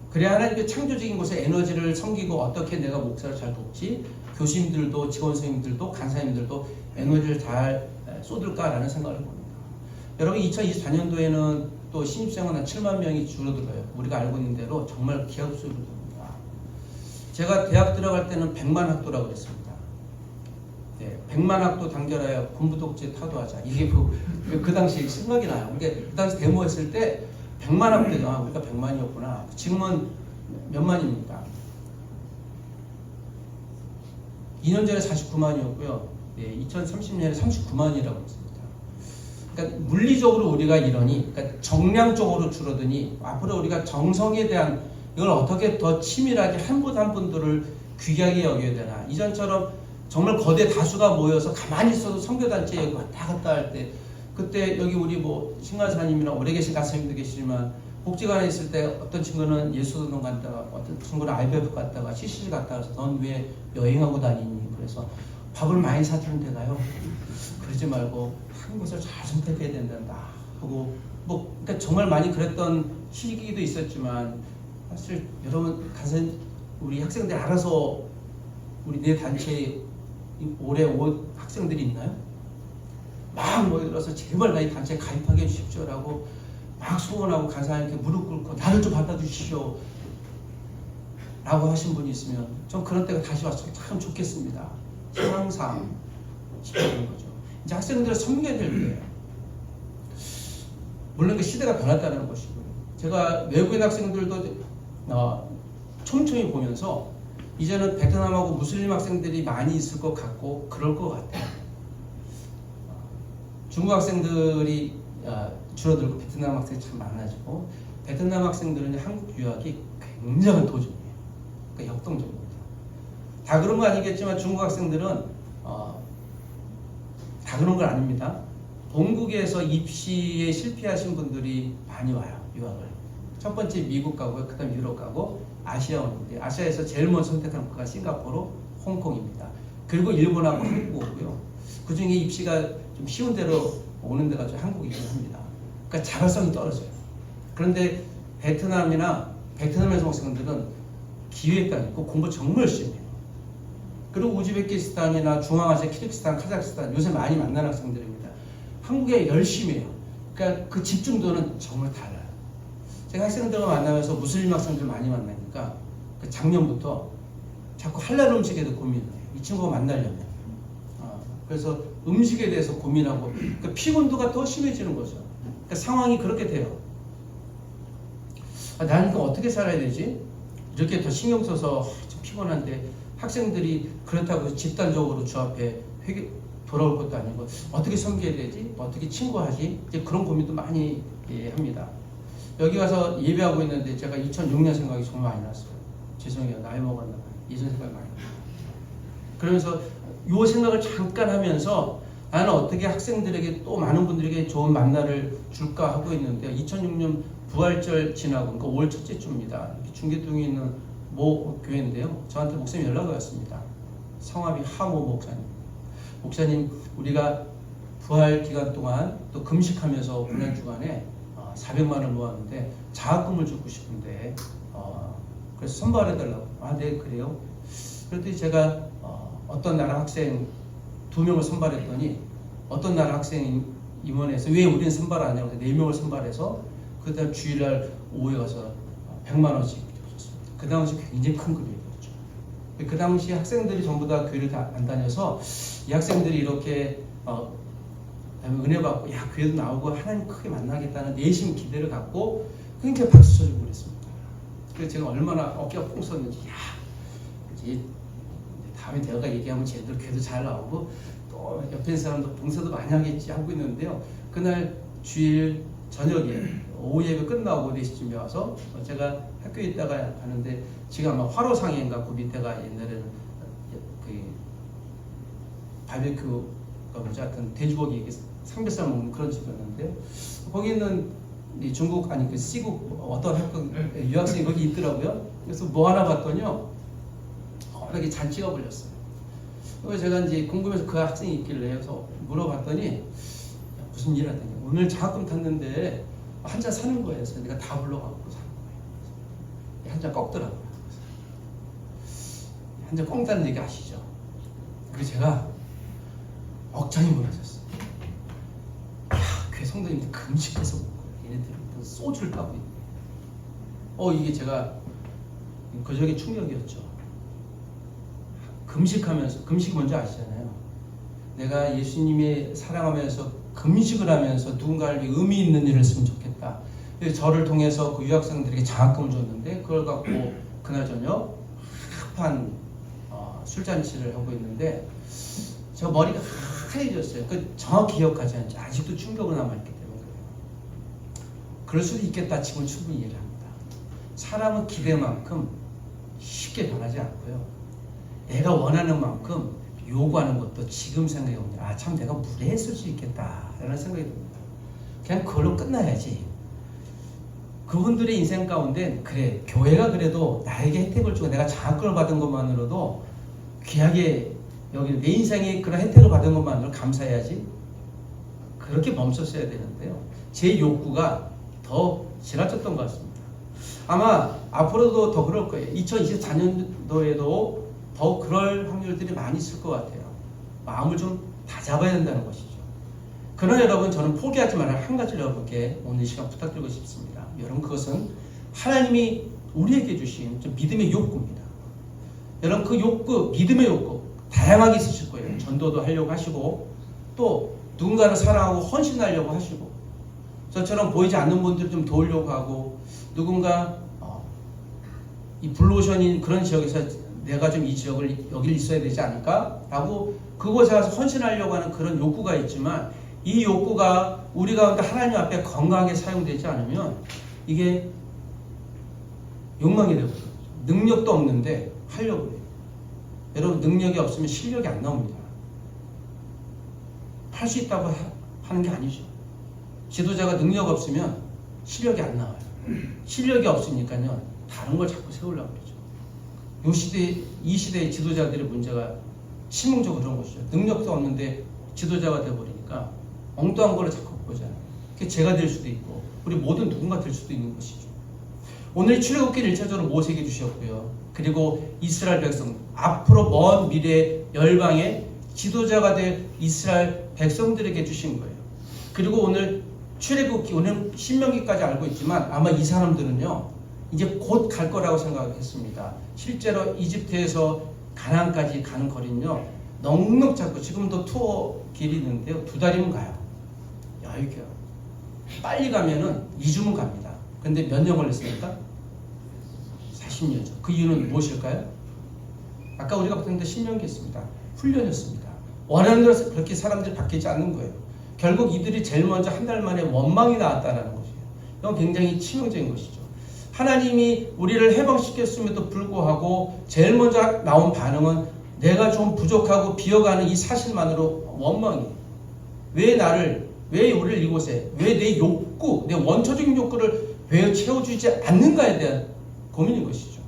그래야 하나님의 창조적인 곳에 에너지를 섬기고 어떻게 내가 목사를 잘 돕지, 교수님들도 직원 선생님들도 간사님들도 에너지를 잘 쏟을까라는 생각을 해봅니다. 여러분 2024년도에는 또 신입생은 한 7만 명이 줄어들어요. 우리가 알고 있는 대로 정말 기하급수로 됩니다. 제가 대학 들어갈 때는 100만 학도라고 그랬습니다. 네, 100만 학도 단결하여 군부독재 타도하자. 이게 그 당시 생각이 나요. 그러니까 그 당시 데모했을 때 100만 학도가 우리가 100만이었구나. 지금은 몇 만입니까? 2년 전에 49만이었고요. 네, 2030년에 39만이라고 했습니다. 그러니까 물리적으로 우리가 이러니, 그러니까 정량적으로 줄어드니 앞으로 우리가 정성에 대한 이걸 어떻게 더 치밀하게 한 분 한 분들을 귀하게 여겨야 되나. 이전처럼 정말 거대 다수가 모여서 가만히 있어도 선교단체 여기 왔다 갔다 할 때 그때 여기 우리 뭐 신간사님이나 오래 계신 가수님도 계시지만 복지관에 있을 때 어떤 친구는 예수도동 갔다가 어떤 친구는 IBF 갔다가 CCC 갔다 와서 넌 왜 여행하고 다니니? 그래서 밥을 많이 사주는 데 가요. 그러지 말고 한 곳을 잘 선택해야 된단다 하고 그러니까 정말 많이 그랬던 시기도 있었지만 사실 여러분 우리 학생들 알아서 우리 내 단체에 올해 온 학생들이 있나요? 막 모여들어서 제발 나 이 단체에 가입하게 해주십시오라고 막 소원하고 간사님께 무릎 꿇고 나를 좀 받아주십시오 라고 하신 분이 있으면 전 그런 때가 다시 와서 참 좋겠습니다. 항상 싶어지는 거죠. 이제 학생들을 섬겨야 될 때예요. 물론 그 시대가 변했다는 것이고요. 제가 외국인 학생들도 촘촘히 보면서 이제는 베트남하고 무슬림 학생들이 많이 있을 것 같고 그럴 것 같아요. 중국 학생들이 줄어들고 베트남 학생이 참 많아지고 베트남 학생들은 한국 유학이 굉장한 도전이에요. 그러니까 역동적입니다. 다 그런 거 아니겠지만 중국 학생들은 다 그런 건 아닙니다. 본국에서 입시에 실패하신 분들이 많이 와요. 유학을. 첫 번째 미국 가고요. 그 다음 유럽 가고 아시아 오는데 아시아에서 제일 먼저 선택한 국가가 싱가포르, 홍콩입니다. 그리고 일본하고 한국 오고요. 그 중에 입시가 좀 쉬운 데로 오는 데가 한국이긴 합니다. 그러니까 자발성이 떨어져요. 그런데 베트남이나 베트남에서 온 학생들은 기획단 있고 공부 정말 열심히 해요. 그리고 우즈베키스탄이나 중앙아시아, 키르기스탄, 카자흐스탄 요새 많이 만나는 학생들입니다. 한국에 열심히 해요. 그러니까 그 집중도는 정말 달라요. 제가 학생들과 만나면서 무슬림 학생들 많이 만나니까 그 작년부터 자꾸 할랄 음식에도 고민을 해요. 이 친구가 만나려면. 그래서 음식에 대해서 고민하고 그 피곤도가 더 심해지는 거죠. 그러니까 상황이 그렇게 돼요. 나는 그럼 어떻게 살아야 되지? 이렇게 더 신경 써서 좀 피곤한데 학생들이 그렇다고 집단적으로 주 앞에 돌아올 것도 아니고 어떻게 섬겨야 되지? 어떻게 친구하지? 이제 그런 고민도 많이 합니다. 여기 와서 예배하고 있는데 제가 2006년 생각이 정말 많이 났어요. 죄송해요. 나이 먹었나 봐요. 예전 생각이 많이 났어요. 그러면서 요 생각을 잠깐 하면서 나는 어떻게 학생들에게 또 많은 분들에게 좋은 만나를 줄까 하고 있는데요. 2006년 부활절 지나고 그러니까 5월 첫째 주입니다. 중계동에 있는 모 교회인데요. 저한테 목사님 연락이 왔습니다. 성함이 하모 목사님. 목사님, 우리가 부활 기간 동안 또 금식하면서 보낸 주간에 400만 원을 모았는데 장학금을 주고 싶은데 그래서 선발해달라고. 네, 그래요. 그랬더니 제가 어떤 나라 학생 2명을 선발했더니 어떤 나라 학생 임원에서 왜 우리는 선발 안 하냐고 4명을 선발해서 그 다음 주일날 오후에 가서 100만 원씩 줬습니다. 그 당시 굉장히 큰 금액이었죠. 그 당시 학생들이 전부 다 교회를 다 안 다녀서 이 학생들이 이렇게 은혜 받고 야 교회도 나오고 하나님 크게 만나겠다는 내심 기대를 갖고 굉장히 박수 쳐주고 그랬습니다. 그래서 제가 얼마나 어깨가 뽕 섰는지 야 이제 다음에 내가 얘기하면 쟤들 교회도 잘 나오고 또 옆에 있는 사람도 봉사도 많이 하겠지 하고 있는데요. 그날 주일 저녁에 오후 예배 끝나고 4시쯤에 와서 제가 학교에 있다가 가는데 지금 아마 화로상인가 그 밑에가 옛날에는 그 바베큐가 뭐지 하여튼 돼지고기 이렇게 삼겹살 먹는 그런 집이었는데 거기는 중국 아니 그 시국 어떤 학교 유학생이 거기 있더라고요. 그래서 뭐 하나 봤더니요. 이렇게 잔치가 벌렸어요. 그래서 제가 이제 궁금해서 그 학생이 있길래 해서 물어봤더니 무슨 일 하더니 오늘 장학금 탔는데 한 잔 사는 거예요. 그래서 내가 다 불러갖고 사는 거예요. 한 잔 꺾더라고요. 한 잔 꺾다는 얘기 아시죠? 그래서 제가 억장이 무너졌어요. 야, 교회 성도님들 금식해서 먹고 얘네들이 또 소주를 까고 있네. 이게 제가 그저께 충격이었죠. 금식하면서 금식이 뭔지 아시잖아요. 내가 예수님의 사랑하면서 금식을 하면서 누군가를 위해 의미 있는 일을 했으면 좋겠다. 그래서 저를 통해서 그 유학생들에게 장학금을 줬는데 그걸 갖고 그날 저녁 합한 술잔치를 하고 있는데 저 머리가 하얘졌어요. 그 정확히 기억하지 않죠. 아직도 충격으로 남아있기 때문에 그래요. 그럴 수도 있겠다 지금 충분히 이해를 합니다. 사람은 기대만큼 쉽게 변하지 않고요. 내가 원하는 만큼 요구하는 것도 지금 생각해 보면 참 내가 무례했을 수 있겠다 라는 생각이 듭니다. 그냥 그걸로 끝나야지. 그분들의 인생 가운데 그래 교회가 그래도 나에게 혜택을 주고 내가 장학금을 받은 것만으로도 귀하게 여기 내 인생에 그런 혜택을 받은 것만으로 감사해야지. 그렇게 멈췄어야 되는데요. 제 욕구가 더 지나쳤던 것 같습니다. 아마 앞으로도 더 그럴 거예요. 2024년도에도 더 그럴 확률들이 많이 있을 것 같아요. 마음을 좀 다잡아야 된다는 것이죠. 그러나 여러분 저는 포기하지 말아야 한 가지를 여러분께 오늘 이 시간 부탁드리고 싶습니다. 여러분 그것은 하나님이 우리에게 주신 좀 믿음의 욕구입니다. 여러분 그 욕구, 믿음의 욕구 다양하게 있으실 거예요. 전도도 하려고 하시고 또 누군가를 사랑하고 헌신하려고 하시고 저처럼 보이지 않는 분들을 좀 도우려고 하고 누군가 이 블루오션인 그런 지역에서 내가 좀 이 지역을 여길 있어야 되지 않을까? 라고 그곳에 가서 헌신하려고 하는 그런 욕구가 있지만 이 욕구가 우리 가운데 하나님 앞에 건강하게 사용되지 않으면 이게 욕망이 되거든요. 능력도 없는데 하려고 해요. 여러분 능력이 없으면 실력이 안 나옵니다. 할 수 있다고 하는 게 아니죠. 지도자가 능력 없으면 실력이 안 나와요. 실력이 없으니까요. 다른 걸 자꾸 세우려고 그러죠. 이 시대의 지도자들의 문제가 실용적으로 그런 것이죠. 능력도 없는데 지도자가 되어버리니까 엉뚱한 걸 자꾸 보잖아요. 그게 제가 될 수도 있고 우리 모든 누군가 될 수도 있는 것이죠. 오늘 출애굽기를 1차적으로 모세에게 주셨고요. 그리고 이스라엘 백성, 앞으로 먼 미래 열방의 지도자가 될 이스라엘 백성들에게 주신 거예요. 그리고 오늘 출애굽기, 오늘 신명기까지 알고 있지만 아마 이 사람들은요 이제 곧 갈 거라고 생각했습니다. 실제로 이집트에서 가나안까지 가는 거리는요 넉넉 잡고, 지금도 투어 길이 있는데요 2달이면 가요. 여유있게 빨리 가면은 2주면 갑니다. 근데 몇 년 걸렸습니까? 40년이죠. 그 이유는 무엇일까요? 아까 우리가 봤는데 신명기 있습니다. 훈련이었습니다. 원하는 대로 그렇게 사람들이 바뀌지 않는 거예요. 결국 이들이 제일 먼저 한 달 만에 원망이 나왔다는 것이에요. 이건 굉장히 치명적인 것이죠. 하나님이 우리를 해방시켰음에도 불구하고 제일 먼저 나온 반응은 내가 좀 부족하고 비어가는 이 사실만으로 원망이에요. 왜 우리를 이곳에, 왜 내 욕구, 내 원초적인 욕구를 왜 채워주지 않는가에 대한 고민인 것이죠.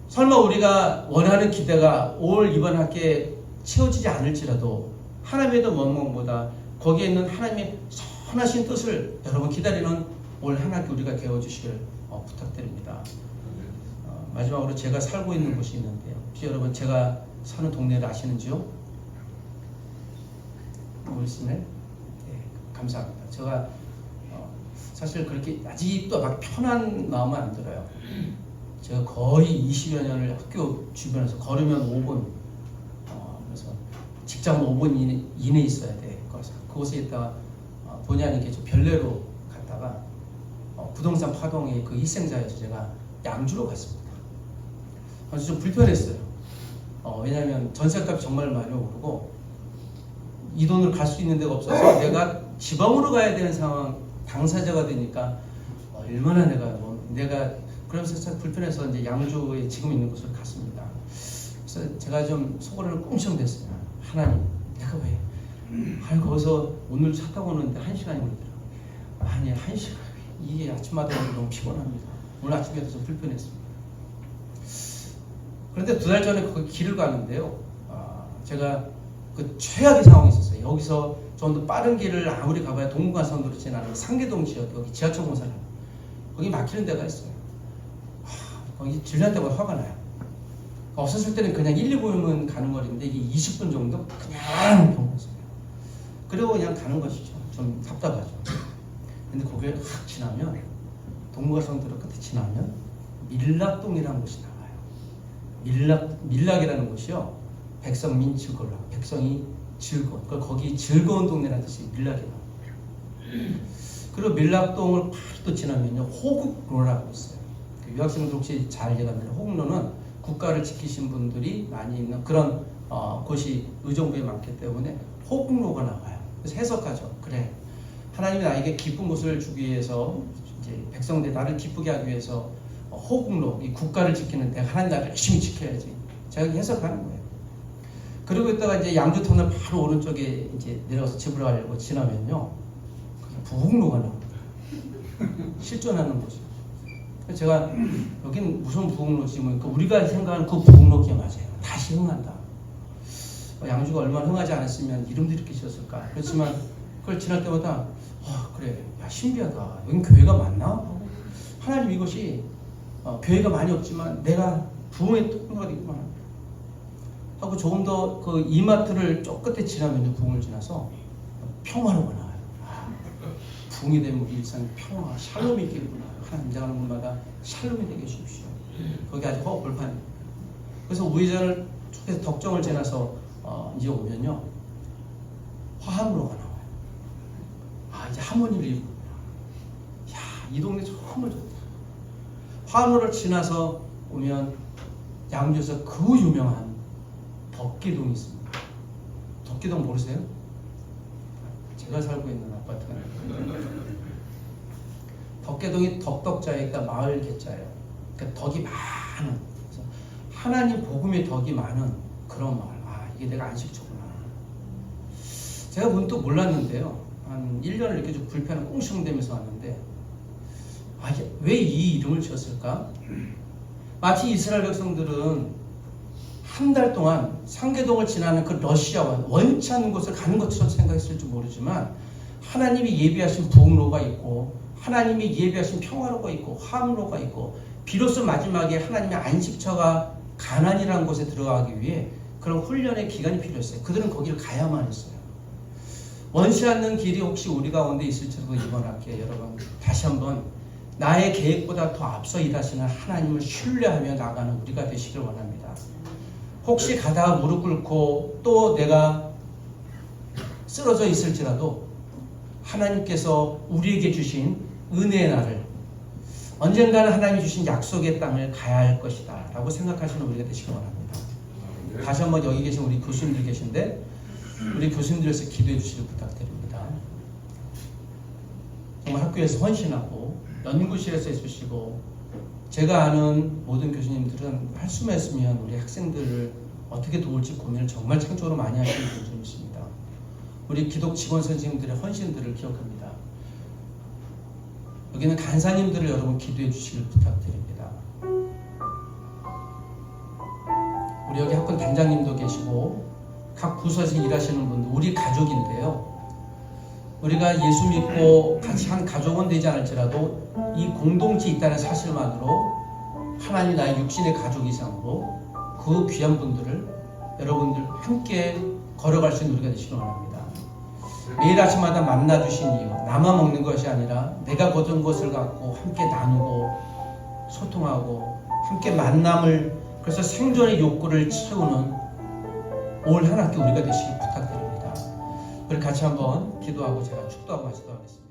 설마 우리가 원하는 기대가 올 이번 학기에 채워지지 않을지라도 하나님에 대한 원망보다 거기에 있는 하나님의 선하신 뜻을 여러분 기다리는 올 한 학기 우리가 배워주시길 부탁드립니다. 마지막으로 제가 살고 있는 곳이 있는데요. 혹시 여러분 제가 사는 동네를 아시는지요? 모르시네? 네, 감사합니다. 제가 사실 그렇게 아직도 막 편한 마음은 안 들어요. 제가 거의 20여 년을 학교 주변에서 걸으면 5분, 그래서 직장은 5분 이내에 있어야 돼. 그래서 그곳에 있다가 본의 아니게 저 별내로 갔다가 부동산 파동의 그 희생자여서 제가 양주로 갔습니다. 아주 좀 불편했어요. 왜냐하면 전세값이 정말 많이 오르고 이 돈으로 갈 수 있는 데가 없어서 내가 지방으로 가야 되는 상황, 당사자가 되니까 얼마나 내가 그러면서 참 불편해서 이제 양주에 지금 있는 곳을 갔습니다. 그래서 제가 좀 속으로는 꽁시렁댔어요. 하나님, 내가 왜? 아니 거기서 오늘 차 타고 오는데 1시간이 걸리더라고요. 아니 1시간, 이게 아침마다 오면 너무 피곤합니다. 오늘 아침에도 좀 불편했습니다. 그런데 2달 전에 그 길을 가는데요. 제가 그 최악의 상황이 있었어요. 여기서 좀 더 빠른 길을 아무리 가봐야 동부간선도로 지나는 상계동 지역, 여기 지하철 공사를 거기 막히는 데가 있어요. 거기 지날 때마다 화가 나요. 없었을 때는 그냥 1, 2분이면 가는 거리인데 이게 20분 정도 그냥 경고했어요. 그리고 그냥 가는 것이죠. 좀 답답하죠. 근데 거기를 확 지나면 동부간선도로 끝에 지나면 밀락동이라는 곳이 나와요. 밀락이라는 곳이요. 백성민 즐거울락, 백성이 즐거운, 그러니까 거기 즐거운 동네라는 뜻이 밀락이에요. 그리고 밀락동을 바로 또 지나면요 호국로라고 있어요. 그 유학생들 혹시 잘 이해가면 호국로는 국가를 지키신 분들이 많이 있는 그런 곳이 의정부에 많기 때문에 호국로가 나와요. 그래서 해석하죠. 그래, 하나님이 나에게 기쁜 곳을 주기 위해서 이제 백성들 나를 기쁘게 하기 위해서 호국로, 이 국가를 지키는 데 하나님 나를 열심히 지켜야지. 제가 해석하는 거예요. 그리고 있다가 이제 양주터널 바로 오른쪽에 이제 내려가서 집으로 가려고 지나면요 부흥로가 나옵니다. 실존하는 곳이에요. 그래서 제가 여긴 무슨 부흥로지? 뭐 우리가 생각하는 그 부흥로가 맞아요. 다시 흥한다. 양주가 얼마나 흥하지 않았으면 이름도 이렇게 지었을까? 그렇지만 그걸 지날 때마다 그래, 야, 신기하다. 여긴 교회가 맞나? 하나님 이것이 교회가 많이 없지만 내가 부흥의 통로가 되구나 하고 조금 더 그 이마트를 쪽 끝에 지나면요 부흥을 지나서 평화로가 나와요. 부흥이 되면 우리 일상에 평화, 샬롬이 있겠구나. 하나님 장하는 곳마다 샬롬이 되게 해주십시오. 거기 아주 허벌판입니다. 그래서 우회전을 쪽에서 덕정을 지나서 이제 오면요 화합로가 나와요. 이제 하모니를 이루구나. 이 동네 정말 좋다. 화합로를 지나서 오면 양주에서 그 유명한 덕계동이 있습니다. 덕계동 모르세요? 제가 살고 있는 아파트가 덕계동이 덕덕자니까 마을 개자예요. 그러니까 덕이 많은, 그래서 하나님 복음의 덕이 많은 그런 마을. 이게 내가 안식처구나. 제가 문득 몰랐는데요. 한 1년을 이렇게 좀 불편한 꽁시렁대면서 왔는데 왜 이 이름을 지었을까? 마치 이스라엘 백성들은 한 달 동안 상계동을 지나는 그 러시아와 원치 않는 곳을 가는 것처럼 생각했을지 모르지만 하나님이 예비하신 부흥로가 있고 하나님이 예비하신 평화로가 있고 화목로가 있고 비로소 마지막에 하나님의 안식처가 가나안이라는 곳에 들어가기 위해 그런 훈련의 기간이 필요했어요. 그들은 거기를 가야만 했어요. 원치 않는 길이 혹시 우리 가운데 있을지도 이번 학기에 여러분 다시 한번 나의 계획보다 더 앞서 일하시는 하나님을 신뢰하며 나가는 우리가 되시길 원합니다. 혹시 가다가 무릎 꿇고 또 내가 쓰러져 있을지라도 하나님께서 우리에게 주신 은혜의 날을 언젠가는 하나님이 주신 약속의 땅을 가야 할 것이다 라고 생각하시는 우리가 되시길 원합니다. 다시 한번 여기 계신 우리 교수님들 계신데 우리 교수님들에서 기도해 주시길 부탁드립니다. 정말 학교에서 헌신하고 연구실에서 있으시고 제가 아는 모든 교수님들은 할 수만 있으면 우리 학생들을 어떻게 도울지 고민을 정말 창조로 많이 하시는 교수님이십니다. 우리 기독 직원 선생님들의 헌신들을 기억합니다. 여기는 간사님들을 여러분 기도해 주시길 부탁드립니다. 우리 여기 학원 단장님도 계시고 각 부서에서 일하시는 분들 우리 가족인데요. 우리가 예수 믿고 같이 한 가족은 되지 않을지라도 이 공동체에 있다는 사실만으로 하나님 나의 육신의 가족 이상으로 그 귀한 분들을 여러분들 함께 걸어갈 수 있는 우리가 되시길 원합니다. 매일 아침마다 만나주신 이유 나만 먹는 것이 아니라 내가 거둔 것을 갖고 함께 나누고 소통하고 함께 만남을 그래서 생존의 욕구를 채우는 올 한 학기 우리가 되시길 부탁드립니다. 우리 같이 한번 기도하고 제가 축도하고 마치도록 하겠습니다.